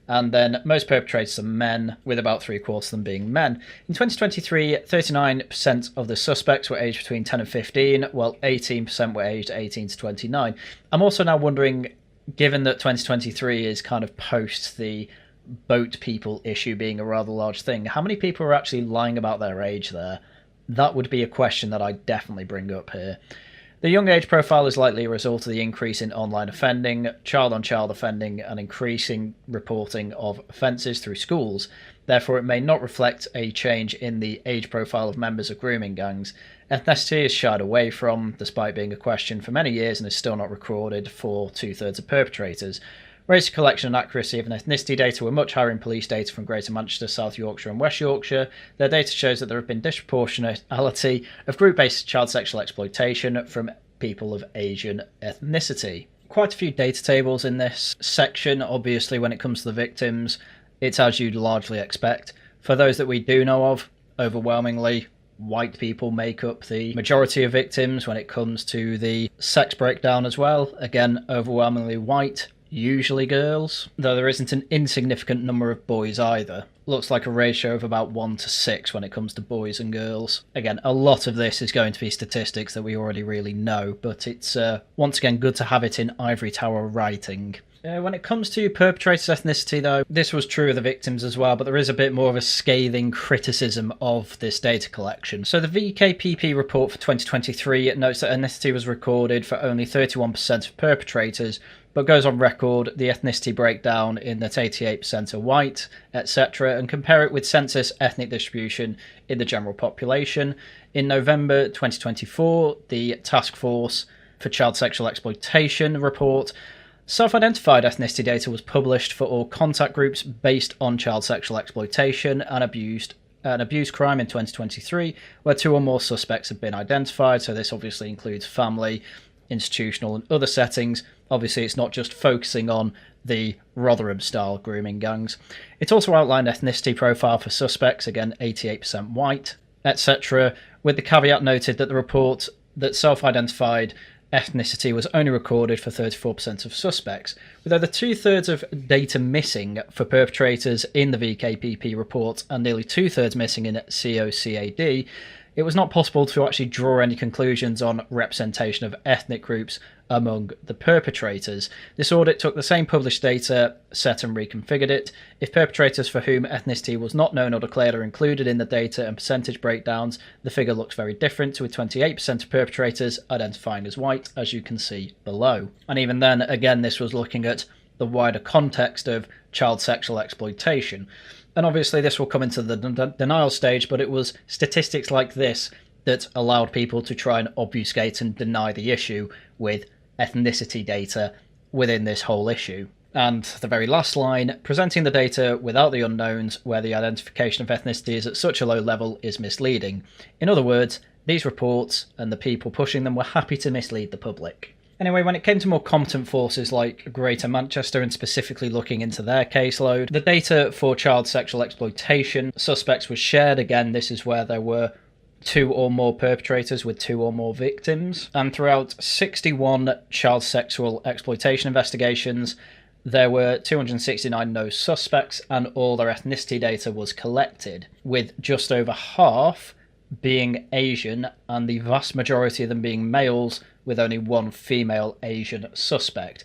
And then most perpetrators are men, with about 3/4 of them being men. In 2023, 39% of the suspects were aged between 10 and 15, while 18% were aged 18 to 29. I'm also now wondering, given that 2023 is kind of post the boat people issue being a rather large thing, how many people are actually lying about their age there? That would be a question that I definitely bring up here. The young age profile is likely a result of the increase in online offending, child-on-child offending, and increasing reporting of offences through schools. Therefore, it may not reflect a change in the age profile of members of grooming gangs. Ethnicity is shied away from, despite being a question for many years, and is still not recorded for 2/3 of perpetrators. Race collection and accuracy of ethnicity data were much higher in police data from Greater Manchester, South Yorkshire and West Yorkshire. Their data shows that there have been disproportionality of group-based child sexual exploitation from people of Asian ethnicity. Quite a few data tables in this section. Obviously, when it comes to the victims, it's as you'd largely expect. For those that we do know of, overwhelmingly, white people make up the majority of victims. When it comes to the sex breakdown as well, again, overwhelmingly white. Usually girls, though there isn't an insignificant number of boys either. Looks like a ratio of about 1 to 6 when it comes to boys and girls. Again, a lot of this is going to be statistics that we already really know, but it's once again good to have it in ivory tower writing. When it comes to perpetrators' ethnicity, though, this was true of the victims as well, but there is a bit more of a scathing criticism of this data collection. So the VKPP report for 2023 notes that ethnicity was recorded for only 31% of perpetrators, but goes on record the ethnicity breakdown in that 88% are white, etc., and compare it with census ethnic distribution in the general population. In November 2024, the Task Force for Child Sexual Exploitation report self-identified ethnicity data was published for all contact groups based on child sexual exploitation and abuse crime in 2023, where 2 or more suspects have been identified. So this obviously includes family, institutional and other settings. Obviously, it's not just focusing on the Rotherham-style grooming gangs. It also outlined ethnicity profile for suspects, again 88% white, etc., with the caveat noted that the report that self-identified ethnicity was only recorded for 34% of suspects. With over 2/3 of data missing for perpetrators in the VKPP report and nearly 2/3 missing in COCAD, it was not possible to actually draw any conclusions on representation of ethnic groups among the perpetrators. This audit took the same published data set and reconfigured it. If perpetrators for whom ethnicity was not known or declared are included in the data and percentage breakdowns, the figure looks very different, with 28% of perpetrators identifying as white, as you can see below. And even then, again, this was looking at the wider context of child sexual exploitation. And obviously this will come into the denial stage, but it was statistics like this that allowed people to try and obfuscate and deny the issue with ethnicity data within this whole issue. And the very last line, presenting the data without the unknowns where the identification of ethnicity is at such a low level is misleading. In other words, these reports and the people pushing them were happy to mislead the public. Anyway, when it came to more competent forces like Greater Manchester and specifically looking into their caseload, the data for child sexual exploitation suspects was shared. Again, this is where there were 2 or more perpetrators with 2 or more victims. And throughout 61 child sexual exploitation investigations, there were 269 no suspects and all their ethnicity data was collected, with just over half being Asian and the vast majority of them being males, with only 1 female Asian suspect.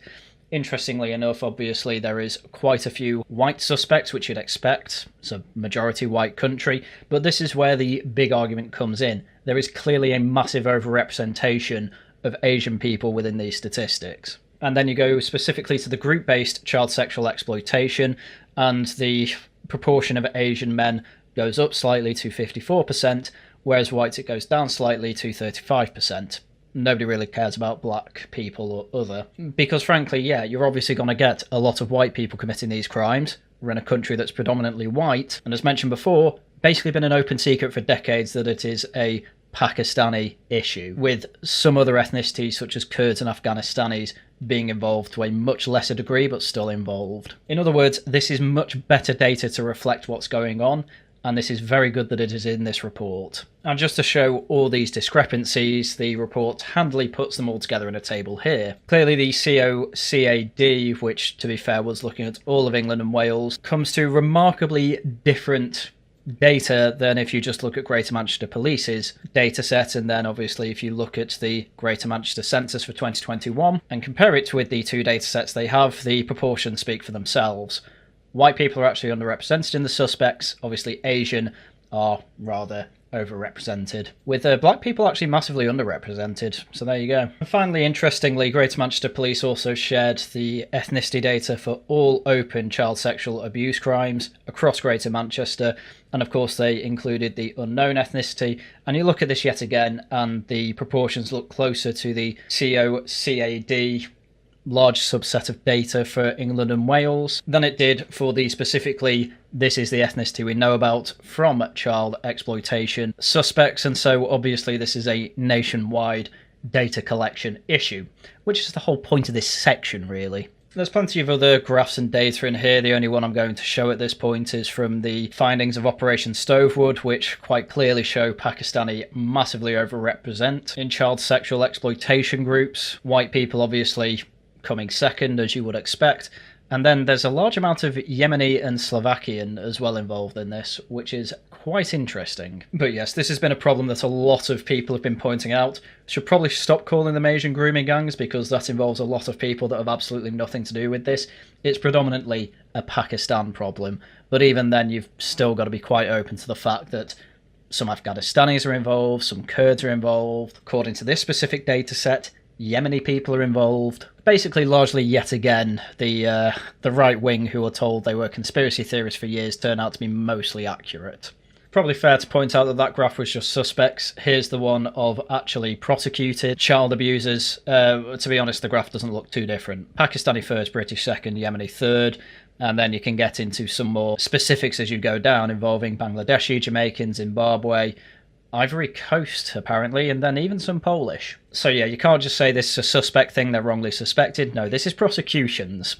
Interestingly enough, obviously, there is quite a few white suspects, which you'd expect. It's a majority white country, but this is where the big argument comes in. There is clearly a massive overrepresentation of Asian people within these statistics. And then you go specifically to the group-based child sexual exploitation, and the proportion of Asian men goes up slightly to 54%, whereas whites it goes down slightly to 35%. Nobody really cares about black people or other. Because frankly, yeah, you're obviously going to get a lot of white people committing these crimes. We're in a country that's predominantly white, and as mentioned before, basically been an open secret for decades that it is a Pakistani issue, with some other ethnicities such as Kurds and Afghanistanis being involved to a much lesser degree, but still involved. In other words, this is much better data to reflect what's going on, and this is very good that it is in this report. And just to show all these discrepancies, the report handily puts them all together in a table here. Clearly the COCAD, which to be fair was looking at all of England and Wales, comes to remarkably different data than if you just look at Greater Manchester Police's data set, and then obviously if you look at the Greater Manchester Census for 2021 and compare it with the two data sets they have, the proportions speak for themselves. White people are actually underrepresented in the suspects. Obviously, Asian are rather overrepresented, with black people actually massively underrepresented. So there you go. And finally, interestingly, Greater Manchester Police also shared the ethnicity data for all open child sexual abuse crimes across Greater Manchester. And of course, they included the unknown ethnicity. And you look at this yet again, and the proportions look closer to the COCAD large subset of data for England and Wales than it did for the specifically this is the ethnicity we know about from child exploitation suspects. And so obviously this is a nationwide data collection issue, which is the whole point of this section really. There's plenty of other graphs and data in here. The only one I'm going to show at this point is from the findings of Operation Stovewood, which quite clearly show Pakistani massively overrepresent in child sexual exploitation groups. White people obviously coming second, as you would expect. And then there's a large amount of Yemeni and Slovakian as well involved in this, which is quite interesting. But yes, this has been a problem that a lot of people have been pointing out. Should probably stop calling them Asian grooming gangs, because that involves a lot of people that have absolutely nothing to do with this. It's predominantly a Pakistan problem. But even then, you've still got to be quite open to the fact that some Afghanistanis are involved, some Kurds are involved. According to this specific data set, Yemeni people are involved. Basically, largely yet again, the right wing, who were told they were conspiracy theorists for years, turn out to be mostly accurate. Probably fair to point out that that graph was just suspects. Here's the one of actually prosecuted child abusers. To be honest, the graph doesn't look too different. Pakistani first, British second, Yemeni third. And then you can get into some more specifics as you go down, involving Bangladeshi, Jamaican, Zimbabwe, Ivory Coast, apparently, and then even some Polish. So yeah, you can't just say this is a suspect thing, they're wrongly suspected. No, this is prosecutions.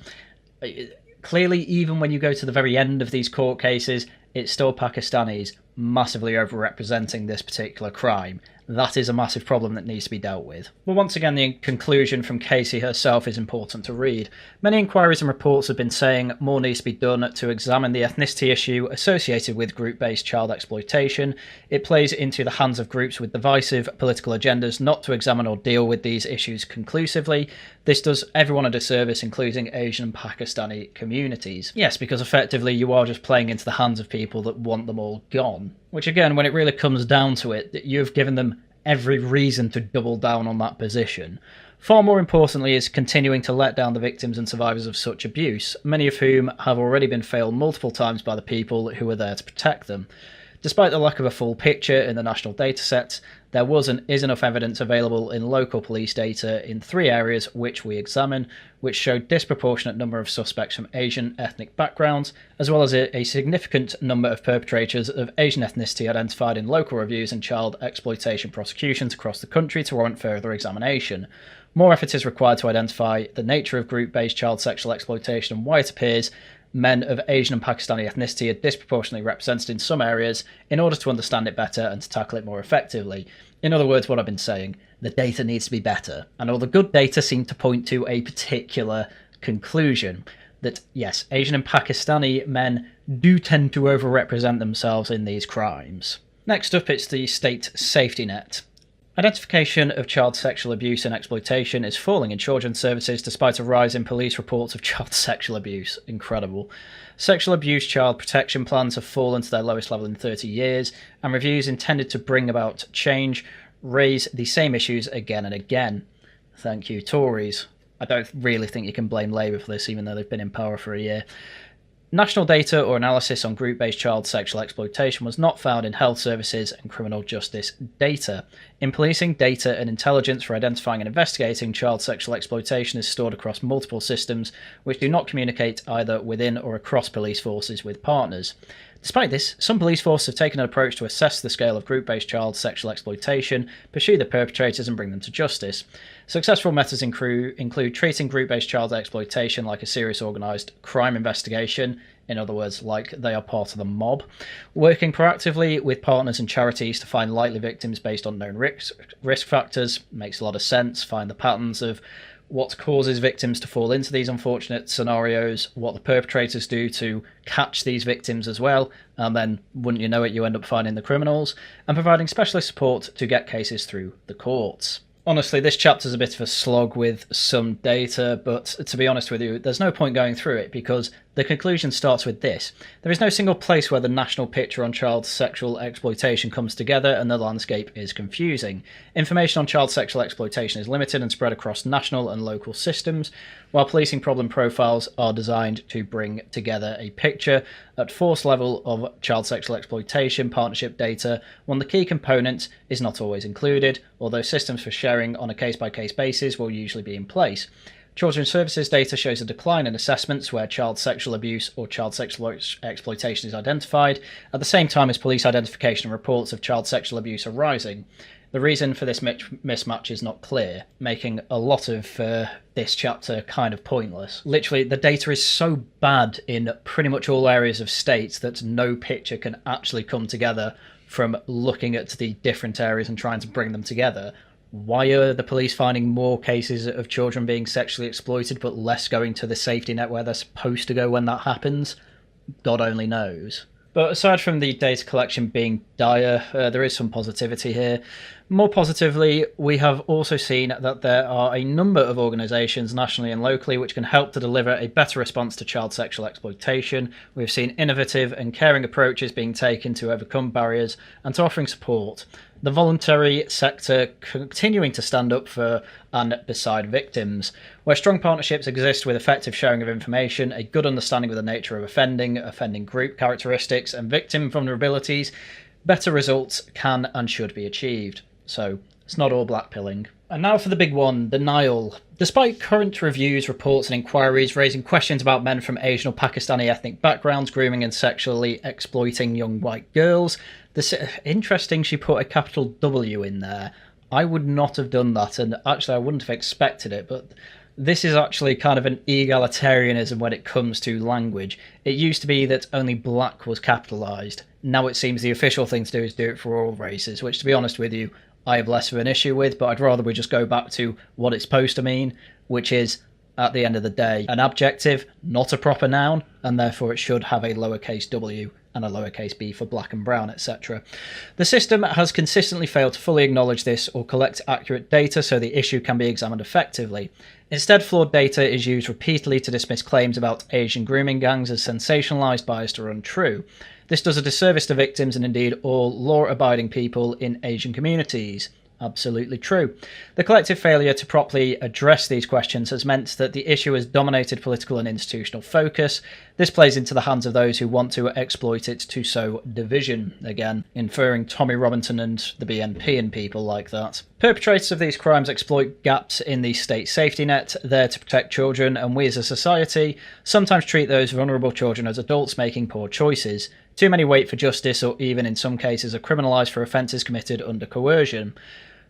Clearly, even when you go to the very end of these court cases, it's still Pakistanis massively overrepresenting this particular crime. That is a massive problem that needs to be dealt with. But once again, the conclusion from Casey herself is important to read. Many inquiries and reports have been saying more needs to be done to examine the ethnicity issue associated with group-based child exploitation. It plays into the hands of groups with divisive political agendas not to examine or deal with these issues conclusively. This does everyone a disservice, including Asian and Pakistani communities. Yes, because effectively you are just playing into the hands of people that want them all gone. Which again, when it really comes down to it, you've given them every reason to double down on that position. Far more importantly is continuing to let down the victims and survivors of such abuse, many of whom have already been failed multiple times by the people who were there to protect them. Despite the lack of a full picture in the national datasets, there was and is enough evidence available in local police data in 3 areas which we examine, which showed disproportionate number of suspects from Asian ethnic backgrounds, as well as a significant number of perpetrators of Asian ethnicity identified in local reviews and child exploitation prosecutions across the country to warrant further examination. More effort is required to identify the nature of group-based child sexual exploitation and why it appears men of Asian and Pakistani ethnicity are disproportionately represented in some areas in order to understand it better and to tackle it more effectively. In other words, what I've been saying, the data needs to be better. And all the good data seem to point to a particular conclusion, that yes, Asian and Pakistani men do tend to overrepresent themselves in these crimes. Next up, it's the state safety net. Identification of child sexual abuse and exploitation is falling in children's services despite a rise in police reports of child sexual abuse. Incredible. Sexual abuse child protection plans have fallen to their lowest level in 30 years, and reviews intended to bring about change raise the same issues again and again. Thank you, Tories. I don't really think you can blame Labour for this, even though they've been in power for a year. National data or analysis on group-based child sexual exploitation was not found in health services and criminal justice data. In policing, data and intelligence for identifying and investigating child sexual exploitation is stored across multiple systems, which do not communicate either within or across police forces with partners. Despite this, some police forces have taken an approach to assess the scale of group-based child sexual exploitation, pursue the perpetrators and bring them to justice. Successful methods include treating group-based child exploitation like a serious organised crime investigation, in other words, like they are part of the mob, working proactively with partners and charities to find likely victims based on known risk factors, makes a lot of sense, find the patterns of what causes victims to fall into these unfortunate scenarios, what the perpetrators do to catch these victims as well, and then, wouldn't you know it, you end up finding the criminals, and providing specialist support to get cases through the courts. Honestly, this chapter's a bit of a slog with some data, but to be honest with you, there's no point going through it because the conclusion starts with this. There is no single place where the national picture on child sexual exploitation comes together and the landscape is confusing. Information on child sexual exploitation is limited and spread across national and local systems, while policing problem profiles are designed to bring together a picture at force level of child sexual exploitation partnership data. One of the key components is not always included, although systems for sharing on a case-by-case basis will usually be in place. Children's Services data shows a decline in assessments where child sexual abuse or child sexual exploitation is identified, at the same time as police identification and reports of child sexual abuse are rising. The reason for this mismatch is not clear, making a lot of this chapter kind of pointless. Literally, the data is so bad in pretty much all areas of states that no picture can actually come together from looking at the different areas and trying to bring them together. Why are the police finding more cases of children being sexually exploited but less going to the safety net where they're supposed to go when that happens? God only knows. But aside from the data collection being dire, there is some positivity here. More positively, we have also seen that there are a number of organisations nationally and locally which can help to deliver a better response to child sexual exploitation. We've seen innovative and caring approaches being taken to overcome barriers and to offering support. The voluntary sector continuing to stand up for and beside victims, where strong partnerships exist with effective sharing of information, a good understanding of the nature of offending group characteristics and victim vulnerabilities, better results can and should be achieved. So it's not all blackpilling. And now for the big one, denial. Despite current reviews, reports and inquiries raising questions about men from Asian or Pakistani ethnic backgrounds grooming and sexually exploiting young white girls, interesting she put a capital W in there. I would not have done that, and actually I wouldn't have expected it, but this is actually kind of an egalitarianism when it comes to language. It used to be that only black was capitalised. Now it seems the official thing to do is do it for all races, which, to be honest with you, I have less of an issue with, but I'd rather we just go back to what it's supposed to mean, which is, at the end of the day, an adjective, not a proper noun, and therefore it should have a lowercase w and a lowercase b for black and brown, etc. The system has consistently failed to fully acknowledge this or collect accurate data so the issue can be examined effectively. Instead, flawed data is used repeatedly to dismiss claims about Asian grooming gangs as sensationalised, biased or untrue. This does a disservice to victims and indeed all law-abiding people in Asian communities. Absolutely true. The collective failure to properly address these questions has meant that the issue has dominated political and institutional focus. This plays into the hands of those who want to exploit it to sow division, again, inferring Tommy Robinson and the BNP and people like that. Perpetrators of these crimes exploit gaps in the state safety net, there to protect children, and we as a society sometimes treat those vulnerable children as adults making poor choices. Too many wait for justice or even in some cases are criminalised for offences committed under coercion.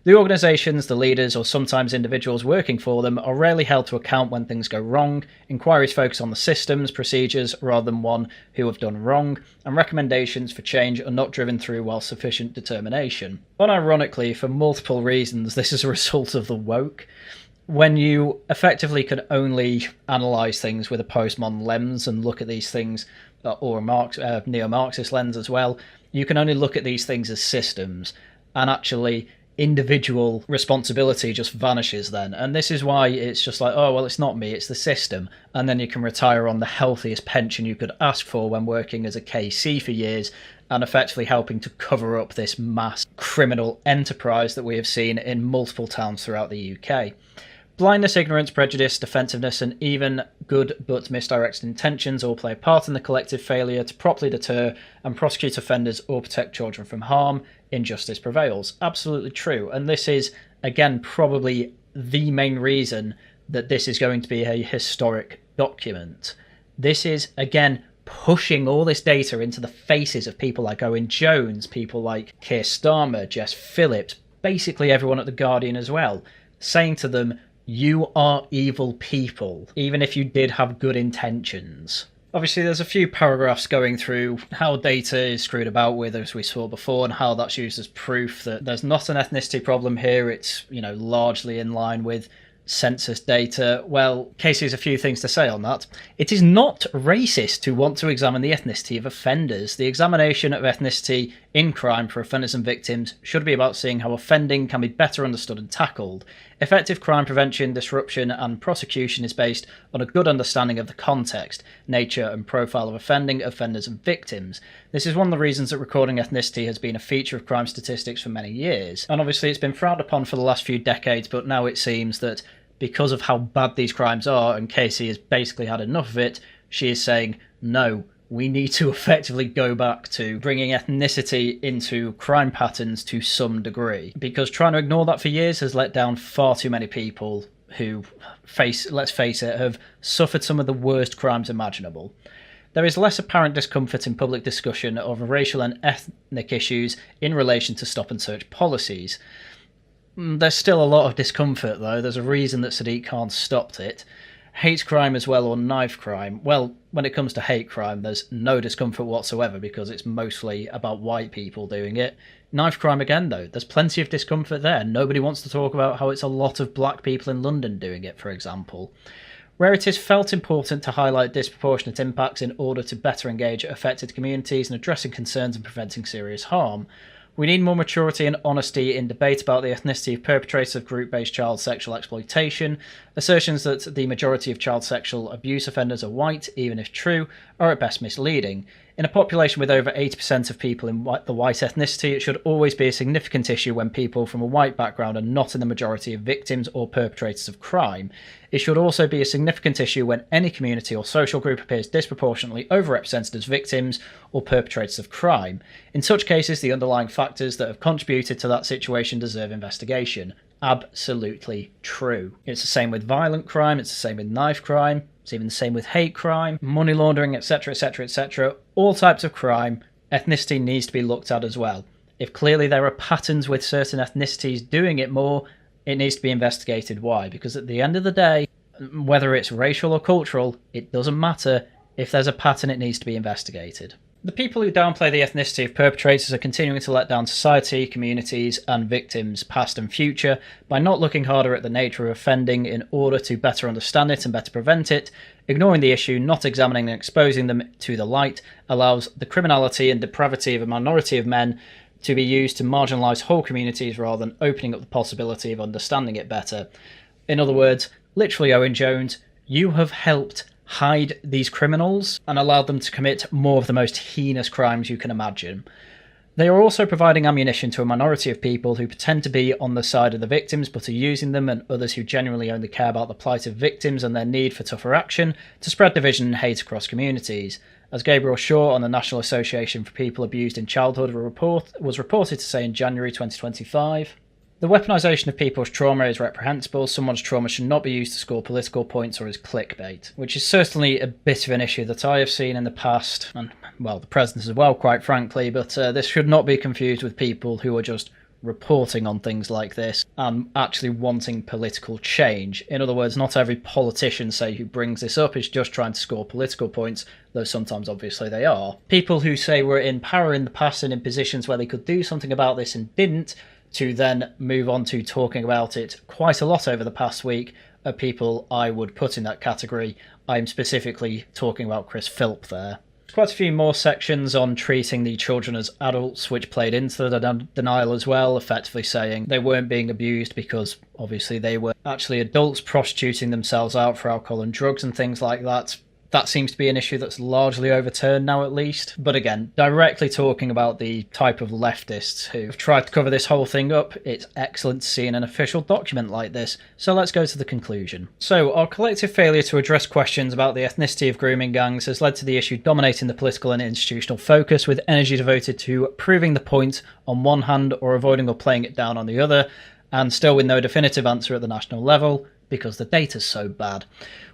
The organisations, the leaders, or sometimes individuals working for them are rarely held to account when things go wrong. Inquiries focus on the systems, procedures, rather than one who have done wrong, and recommendations for change are not driven through while sufficient determination. Unironically, for multiple reasons, this is a result of the woke. When you effectively can only analyse things with a postmodern lens and look at these things, or a neo-Marxist lens as well, you can only look at these things as systems. And actually, individual responsibility just vanishes then. And this is why it's just like, oh, well, it's not me, it's the system. And then you can retire on the healthiest pension you could ask for when working as a KC for years and effectively helping to cover up this mass criminal enterprise that we have seen in multiple towns throughout the UK. Blindness, ignorance, prejudice, defensiveness, and even good but misdirected intentions all play a part in the collective failure to properly deter and prosecute offenders or protect children from harm. Injustice prevails. Absolutely true. And this is, again, probably the main reason that this is going to be a historic document. This is, again, pushing all this data into the faces of people like Owen Jones, people like Keir Starmer, Jess Phillips, basically everyone at The Guardian as well, saying to them, you are evil people, even if you did have good intentions. Obviously, there's a few paragraphs going through how data is screwed about with, as we saw before, and how that's used as proof that there's not an ethnicity problem here. It's, largely in line with census data. Well, Casey has a few things to say on that. It is not racist to want to examine the ethnicity of offenders. The examination of ethnicity in crime for offenders and victims should be about seeing how offending can be better understood and tackled. Effective crime prevention, disruption and prosecution is based on a good understanding of the context, nature and profile of offending, offenders and victims. This is one of the reasons that recording ethnicity has been a feature of crime statistics for many years. And obviously it's been frowned upon for the last few decades, but now it seems that because of how bad these crimes are, and Casey has basically had enough of it, she is saying, no, we need to effectively go back to bringing ethnicity into crime patterns to some degree. Because trying to ignore that for years has let down far too many people who, let's face it, have suffered some of the worst crimes imaginable. There is less apparent discomfort in public discussion of racial and ethnic issues in relation to stop and search policies. There's still a lot of discomfort, though. There's a reason that Sadiq Khan stopped it. Hate crime as well, or knife crime. Well, when it comes to hate crime, there's no discomfort whatsoever because it's mostly about white people doing it. Knife crime again, though, there's plenty of discomfort there. Nobody wants to talk about how it's a lot of black people in London doing it, for example. Where it is felt important to highlight disproportionate impacts in order to better engage affected communities and addressing concerns and preventing serious harm. We need more maturity and honesty in debate about the ethnicity of perpetrators of group-based child sexual exploitation. Assertions that the majority of child sexual abuse offenders are white, even if true, are at best misleading. In a population with over 80% of people in the white ethnicity, it should always be a significant issue when people from a white background are not in the majority of victims or perpetrators of crime. It should also be a significant issue when any community or social group appears disproportionately overrepresented as victims or perpetrators of crime. In such cases, the underlying factors that have contributed to that situation deserve investigation. Absolutely true. It's the same with violent crime, it's the same with knife crime, it's even the same with hate crime, money laundering, etc, etc, etc. All types of crime, ethnicity needs to be looked at as well. If clearly there are patterns with certain ethnicities doing it more, it needs to be investigated. Why? Because at the end of the day, whether it's racial or cultural, it doesn't matter. If there's a pattern, it needs to be investigated. The people who downplay the ethnicity of perpetrators are continuing to let down society, communities, and victims, past and future, by not looking harder at the nature of offending in order to better understand it and better prevent it. Ignoring the issue, not examining and exposing them to the light, allows the criminality and depravity of a minority of men to be used to marginalise whole communities rather than opening up the possibility of understanding it better. In other words, literally, Owen Jones, you have helped hide these criminals and allowed them to commit more of the most heinous crimes you can imagine. They are also providing ammunition to a minority of people who pretend to be on the side of the victims but are using them, and others who genuinely only care about the plight of victims and their need for tougher action, to spread division and hate across communities. As Gabriel Shaw on the National Association for People Abused in Childhood was reported to say in January 2025, the weaponisation of people's trauma is reprehensible. Someone's trauma should not be used to score political points or as clickbait, which is certainly a bit of an issue that I have seen in the past, and, well, the present as well, quite frankly, but this should not be confused with people who are just reporting on things like this and actually wanting political change. In other words, not every politician, say, who brings this up is just trying to score political points, though sometimes obviously they are. People who say were in power in the past and in positions where they could do something about this and didn't, to then move on to talking about it quite a lot over the past week, are people I would put in that category. I'm specifically talking about Chris Philp there. Quite a few more sections on treating the children as adults, which played into the denial as well, effectively saying they weren't being abused because obviously they were actually adults prostituting themselves out for alcohol and drugs and things like that. That seems to be an issue that's largely overturned now, at least. But again, directly talking about the type of leftists who've tried to cover this whole thing up, it's excellent to see in an official document like this. So let's go to the conclusion. So, our collective failure to address questions about the ethnicity of grooming gangs has led to the issue dominating the political and institutional focus, with energy devoted to proving the point on one hand or avoiding or playing it down on the other, and still with no definitive answer at the national level, because the data's so bad.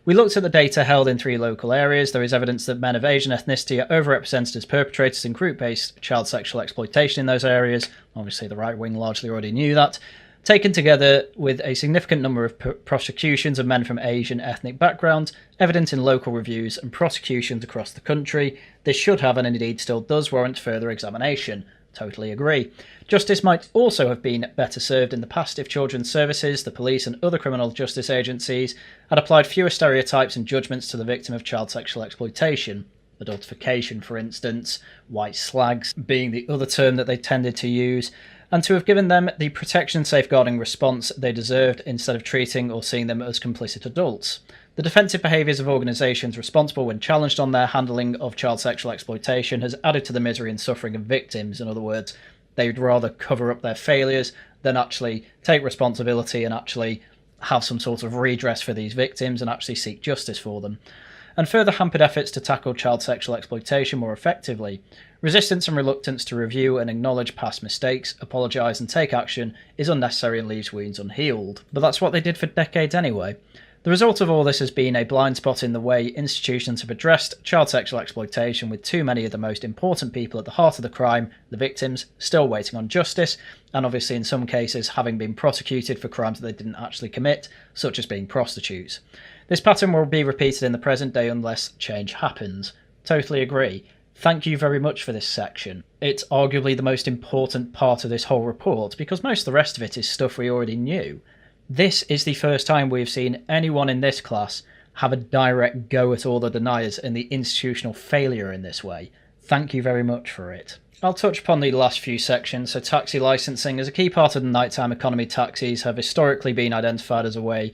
We looked at the data held in 3 local areas. There is evidence that men of Asian ethnicity are overrepresented as perpetrators in group-based child sexual exploitation in those areas. Obviously, the right wing largely already knew that. Taken together with a significant number of prosecutions of men from Asian ethnic backgrounds, evident in local reviews and prosecutions across the country, this should have, and indeed still does, warrant further examination. Totally agree. Justice might also have been better served in the past if children's services, the police and other criminal justice agencies had applied fewer stereotypes and judgments to the victim of child sexual exploitation. Adultification, for instance, white slags being the other term that they tended to use, and to have given them the protection and safeguarding response they deserved instead of treating or seeing them as complicit adults. The defensive behaviours of organisations responsible when challenged on their handling of child sexual exploitation has added to the misery and suffering of victims. In other words, they'd rather cover up their failures than actually take responsibility and actually have some sort of redress for these victims and actually seek justice for them. And further hampered efforts to tackle child sexual exploitation more effectively. Resistance and reluctance to review and acknowledge past mistakes, apologise and take action is unnecessary and leaves wounds unhealed. But that's what they did for decades anyway. The result of all this has been a blind spot in the way institutions have addressed child sexual exploitation, with too many of the most important people at the heart of the crime, the victims, still waiting on justice, and obviously in some cases having been prosecuted for crimes that they didn't actually commit, such as being prostitutes. This pattern will be repeated in the present day unless change happens. Totally agree. Thank you very much for this section. It's arguably the most important part of this whole report, because most of the rest of it is stuff we already knew. This is the first time we've seen anyone in this class have a direct go at all the deniers and the institutional failure in this way. Thank you very much for it. I'll touch upon the last few sections. So taxi licensing as a key part of the nighttime economy, taxis have historically been identified as a way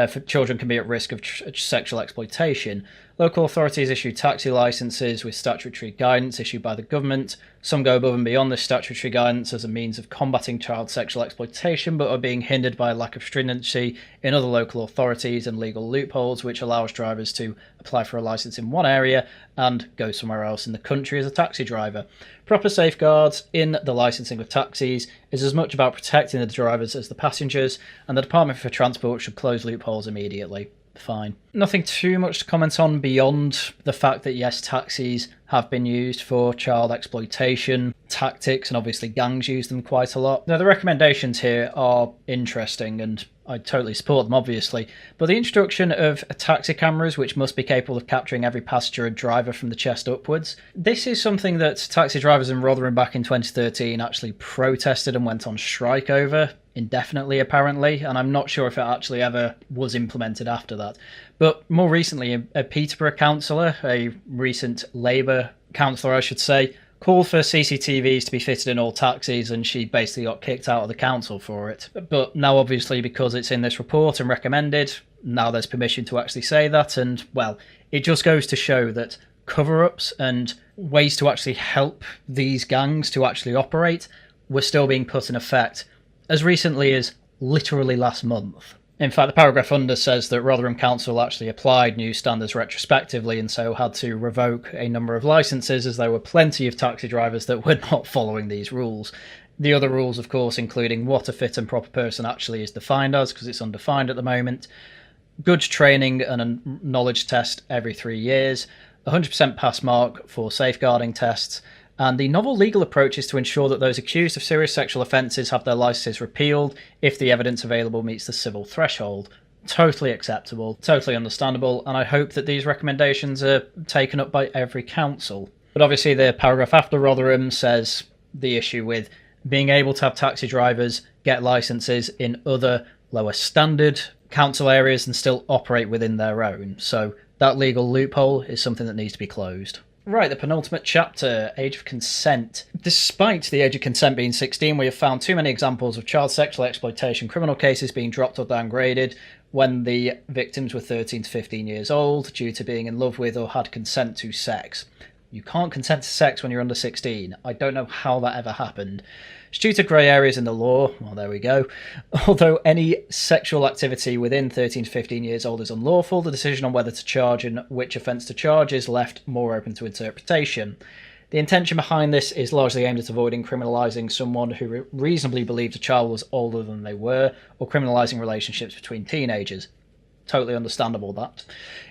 for children can be at risk of sexual exploitation. Local authorities issue taxi licences with statutory guidance issued by the government. Some go above and beyond this statutory guidance as a means of combating child sexual exploitation, but are being hindered by a lack of stringency in other local authorities and legal loopholes, which allows drivers to apply for a licence in one area and go somewhere else in the country as a taxi driver. Proper safeguards in the licensing of taxis is as much about protecting the drivers as the passengers, and the Department for Transport should close loopholes immediately. Fine. Nothing too much to comment on beyond the fact that yes, taxis have been used for child exploitation tactics, and obviously gangs use them quite a lot. Now, the recommendations here are interesting and I totally support them, obviously, but the introduction of taxi cameras which must be capable of capturing every passenger and driver from the chest upwards, this is something that taxi drivers in Rotherham back in 2013 actually protested and went on strike over indefinitely, apparently, and I'm not sure if it actually ever was implemented after that. But more recently, a Peterborough councillor, a recent Labour councillor I should say, called for CCTVs to be fitted in all taxis, and she basically got kicked out of the council for it. But now obviously, because it's in this report and recommended, now there's permission to actually say that, and well, it just goes to show that cover-ups and ways to actually help these gangs to actually operate were still being put in effect as recently as literally last month. In fact, the paragraph under says that Rotherham Council actually applied new standards retrospectively and so had to revoke a number of licences, as there were plenty of taxi drivers that were not following these rules. The other rules, of course, including what a fit and proper person actually is defined as, because it's undefined at the moment, goods training and a knowledge test every 3 years, 100% pass mark for safeguarding tests, and the novel legal approach is to ensure that those accused of serious sexual offences have their licences repealed if the evidence available meets the civil threshold. Totally acceptable, totally understandable, and I hope that these recommendations are taken up by every council. But obviously the paragraph after Rotherham says the issue with being able to have taxi drivers get licences in other lower standard council areas and still operate within their own. So that legal loophole is something that needs to be closed. Right, the penultimate chapter, age of consent. Despite the age of consent being 16, we have found too many examples of child sexual exploitation criminal cases being dropped or downgraded when the victims were 13 to 15 years old due to being in love with or had consent to sex. You can't consent to sex when you're under 16. I don't know how that ever happened. It's due to grey areas in the law. Well, there we go. Although any sexual activity within 13 to 15 years old is unlawful, the decision on whether to charge and which offence to charge is left more open to interpretation. The intention behind this is largely aimed at avoiding criminalising someone who reasonably believed a child was older than they were, or criminalising relationships between teenagers. Totally understandable, that.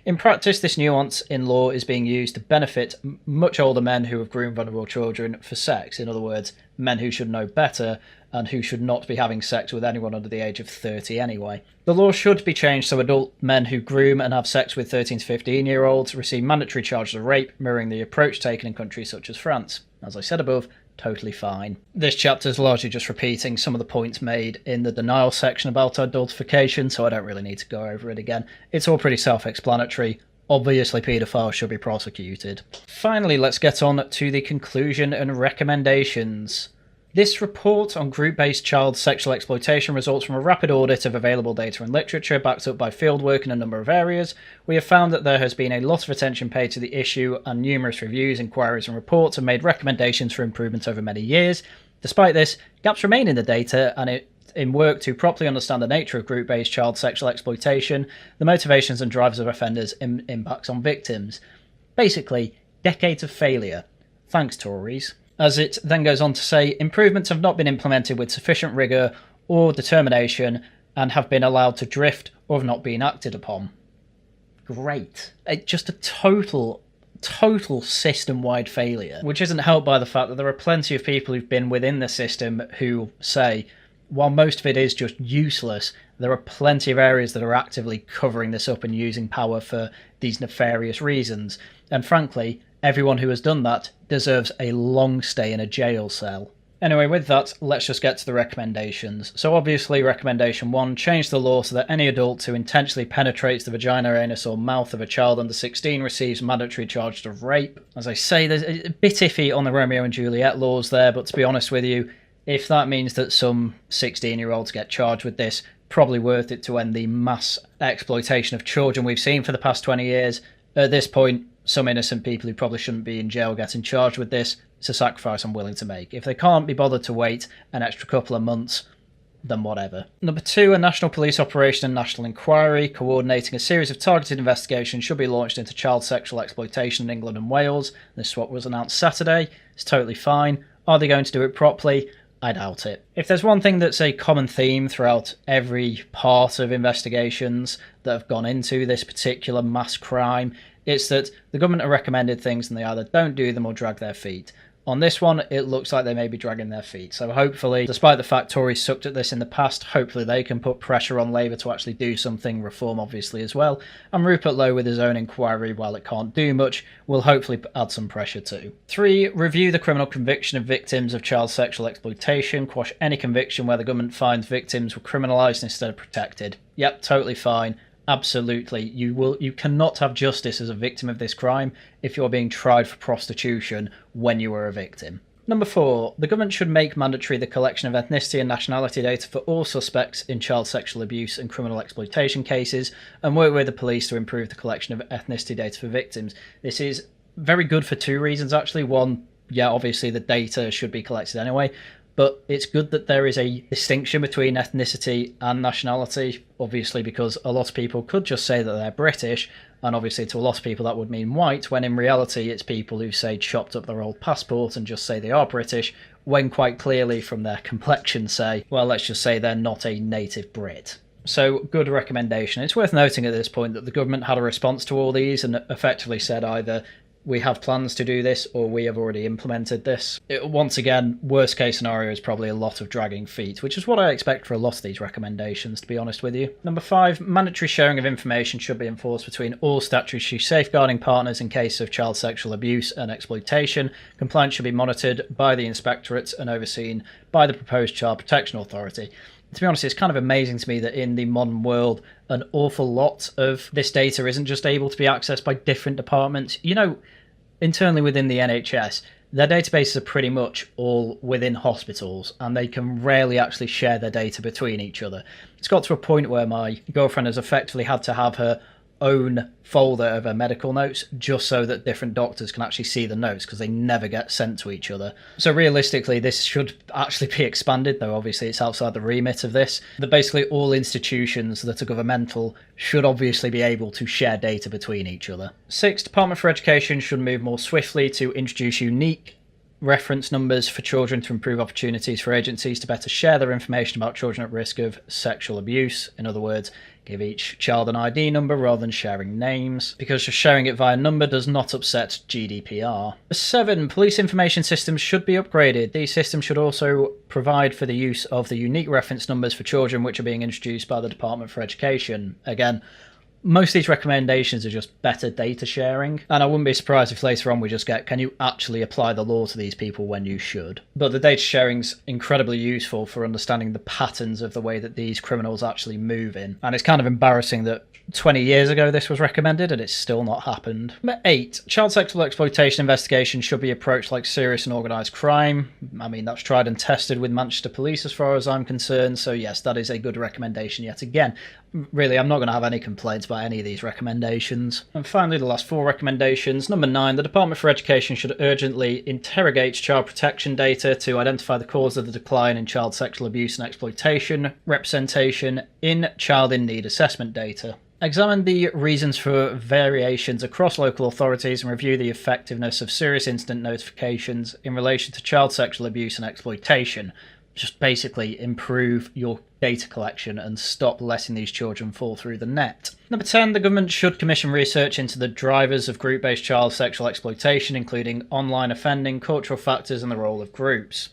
In practice, this nuance in law is being used to benefit much older men who have groomed vulnerable children for sex. In other words, men who should know better and who should not be having sex with anyone under the age of 30 anyway. The law should be changed so adult men who groom and have sex with 13 to 15-year-olds receive mandatory charges of rape, mirroring the approach taken in countries such as France. As I said above, totally fine. This chapter is largely just repeating some of the points made in the denial section about adultification, so I don't really need to go over it again. It's all pretty self-explanatory. Obviously, paedophiles should be prosecuted. Finally, let's get on to the conclusion and recommendations. This report on group-based child sexual exploitation results from a rapid audit of available data and literature, backed up by fieldwork in a number of areas. We have found that there has been a lot of attention paid to the issue, and numerous reviews, inquiries and reports have made recommendations for improvement over many years. Despite this, gaps remain in the data and in work to properly understand the nature of group-based child sexual exploitation, the motivations and drivers of offenders, and impacts on victims. Basically, decades of failure. Thanks, Tories. As it then goes on to say, improvements have not been implemented with sufficient rigour or determination and have been allowed to drift or have not been acted upon. Great. Just a total system-wide failure, which isn't helped by the fact that there are plenty of people who've been within the system who say, while most of it is just useless, there are plenty of areas that are actively covering this up and using power for these nefarious reasons. And frankly, everyone who has done that deserves a long stay in a jail cell. Anyway, with that, let's just get to the recommendations. So obviously, recommendation 1, change the law so that any adult who intentionally penetrates the vagina, anus or mouth of a child under 16 receives mandatory charges of rape. As I say, there's a bit iffy on the Romeo and Juliet laws there, but to be honest with you, if that means that some 16-year-olds get charged with this, probably worth it to end the mass exploitation of children we've seen for the past 20 years. At this point, some innocent people who probably shouldn't be in jail getting charged with this. It's a sacrifice I'm willing to make. If they can't be bothered to wait an extra couple of months, then whatever. Number 2, a national police operation and national inquiry coordinating a series of targeted investigations should be launched into child sexual exploitation in England and Wales. This is what was announced Saturday. It's totally fine. Are they going to do it properly? I doubt it. If there's one thing that's a common theme throughout every part of investigations that have gone into this particular mass crime, it's that the government have recommended things and they either don't do them or drag their feet. On this one, it looks like they may be dragging their feet. So hopefully, despite the fact Tories sucked at this in the past, hopefully they can put pressure on Labour to actually do something, reform obviously as well. And Rupert Lowe with his own inquiry, while it can't do much, will hopefully add some pressure too. 3, review the criminal conviction of victims of child sexual exploitation, quash any conviction where the government finds victims were criminalised instead of protected. Yep, totally fine. Absolutely. You cannot have justice as a victim of this crime if you're being tried for prostitution when you were a victim. Number 4, the government should make mandatory the collection of ethnicity and nationality data for all suspects in child sexual abuse and criminal exploitation cases, and work with the police to improve the collection of ethnicity data for victims. This is very good for 2 reasons actually. One, yeah, obviously the data should be collected anyway, but it's good that there is a distinction between ethnicity and nationality, obviously because a lot of people could just say that they're British, and obviously to a lot of people that would mean white, when in reality it's people who say chopped up their old passport and just say they are British, when quite clearly from their complexion say, well, let's just say they're not a native Brit. So, good recommendation. It's worth noting at this point that the government had a response to all these and effectively said either we have plans to do this or we have already implemented this. Once again, worst case scenario is probably a lot of dragging feet, which is what I expect for a lot of these recommendations, to be honest with you. Number 5, mandatory sharing of information should be enforced between all statutory safeguarding partners in case of child sexual abuse and exploitation. Compliance should be monitored by the inspectorate and overseen by the proposed Child Protection Authority. To be honest, it's kind of amazing to me that in the modern world, an awful lot of this data isn't just able to be accessed by different departments. You know, internally within the NHS, their databases are pretty much all within hospitals, and they can rarely actually share their data between each other. It's got to a point where my girlfriend has effectively had to have her own folder of her medical notes just so that different doctors can actually see the notes, because they never get sent to each other. So realistically, this should actually be expanded, though obviously it's outside the remit of this, that basically all institutions that are governmental should obviously be able to share data between each other. 6. Department for Education should move more swiftly to introduce unique reference numbers for children to improve opportunities for agencies to better share their information about children at risk of sexual abuse. In other words, give each child an ID number rather than sharing names, because just sharing it via number does not upset GDPR. 7. Police information systems should be upgraded. These systems should also provide for the use of the unique reference numbers for children which are being introduced by the Department for Education. Again, most of these recommendations are just better data sharing, and I wouldn't be surprised if later on we just get, can you actually apply the law to these people when you should? But the data sharing's incredibly useful for understanding the patterns of the way that these criminals actually move in, and it's kind of embarrassing that 20 years ago this was recommended and it's still not happened. 8. Child sexual exploitation investigations should be approached like serious and organised crime. I mean, that's tried and tested with Manchester Police as far as I'm concerned, so yes, that is a good recommendation yet again. Really, I'm not going to have any complaints about any of these recommendations. And finally, the last 4 recommendations. Number 9, the Department for Education should urgently interrogate child protection data to identify the cause of the decline in child sexual abuse and exploitation representation in child in need assessment data. Examine the reasons for variations across local authorities and review the effectiveness of serious incident notifications in relation to child sexual abuse and exploitation. Just basically improve your data collection and stop letting these children fall through the net. Number 10, the government should commission research into the drivers of group-based child sexual exploitation, including online offending, cultural factors, and the role of groups.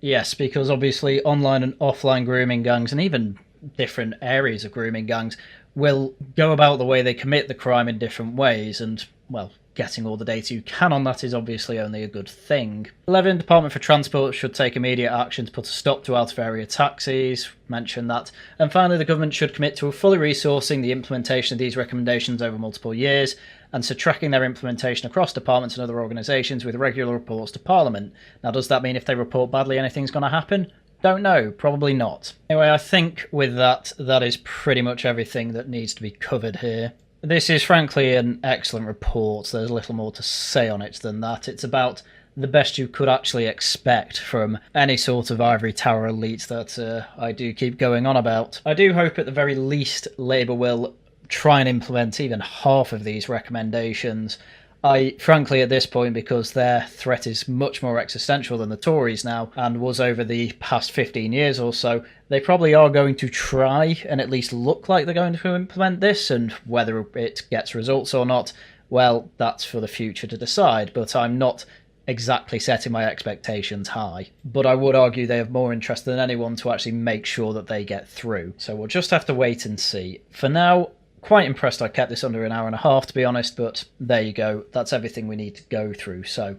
Yes, because obviously online and offline grooming gangs, and even different areas of grooming gangs, will go about the way they commit the crime in different ways, and, well, getting all the data you can on that is obviously only a good thing. 11. Department for Transport should take immediate action to put a stop to out-of-area taxis. Mention that. And finally, the government should commit to fully resourcing the implementation of these recommendations over multiple years, and to tracking their implementation across departments and other organisations with regular reports to Parliament. Now, does that mean if they report badly anything's going to happen? Don't know, probably not. Anyway, I think with that is pretty much everything that needs to be covered here. This is frankly an excellent report. There's little more to say on it than that. It's about the best you could actually expect from any sort of ivory tower elite that I do keep going on about. I do hope at the very least Labour will try and implement even half of these recommendations. Frankly, at this point, because their threat is much more existential than the Tories now, and was over the past 15 years or so, they probably are going to try and at least look like they're going to implement this, and whether it gets results or not, well, that's for the future to decide, but I'm not exactly setting my expectations high. But I would argue they have more interest than anyone to actually make sure that they get through. So we'll just have to wait and see. For now, quite impressed I kept this under an hour and a half, to be honest, but there you go. That's everything we need to go through. So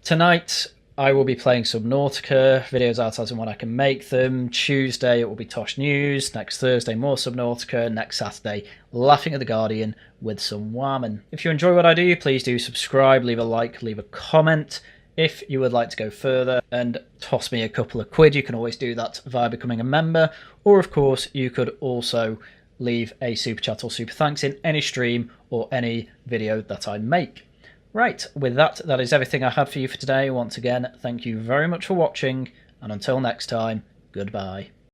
tonight I will be playing Subnautica, videos out as and when I can make them. Tuesday it will be Tosh News. Next Thursday more Subnautica. Next Saturday Laughing at the Guardian with some Warman. If you enjoy what I do, please do subscribe, leave a like, leave a comment. If you would like to go further and toss me a couple of quid, you can always do that via becoming a member. Or of course you could also leave a super chat or super thanks in any stream or any video that I make. Right, with that is everything I had for you for today. Once again, thank you very much for watching, and until next time, goodbye.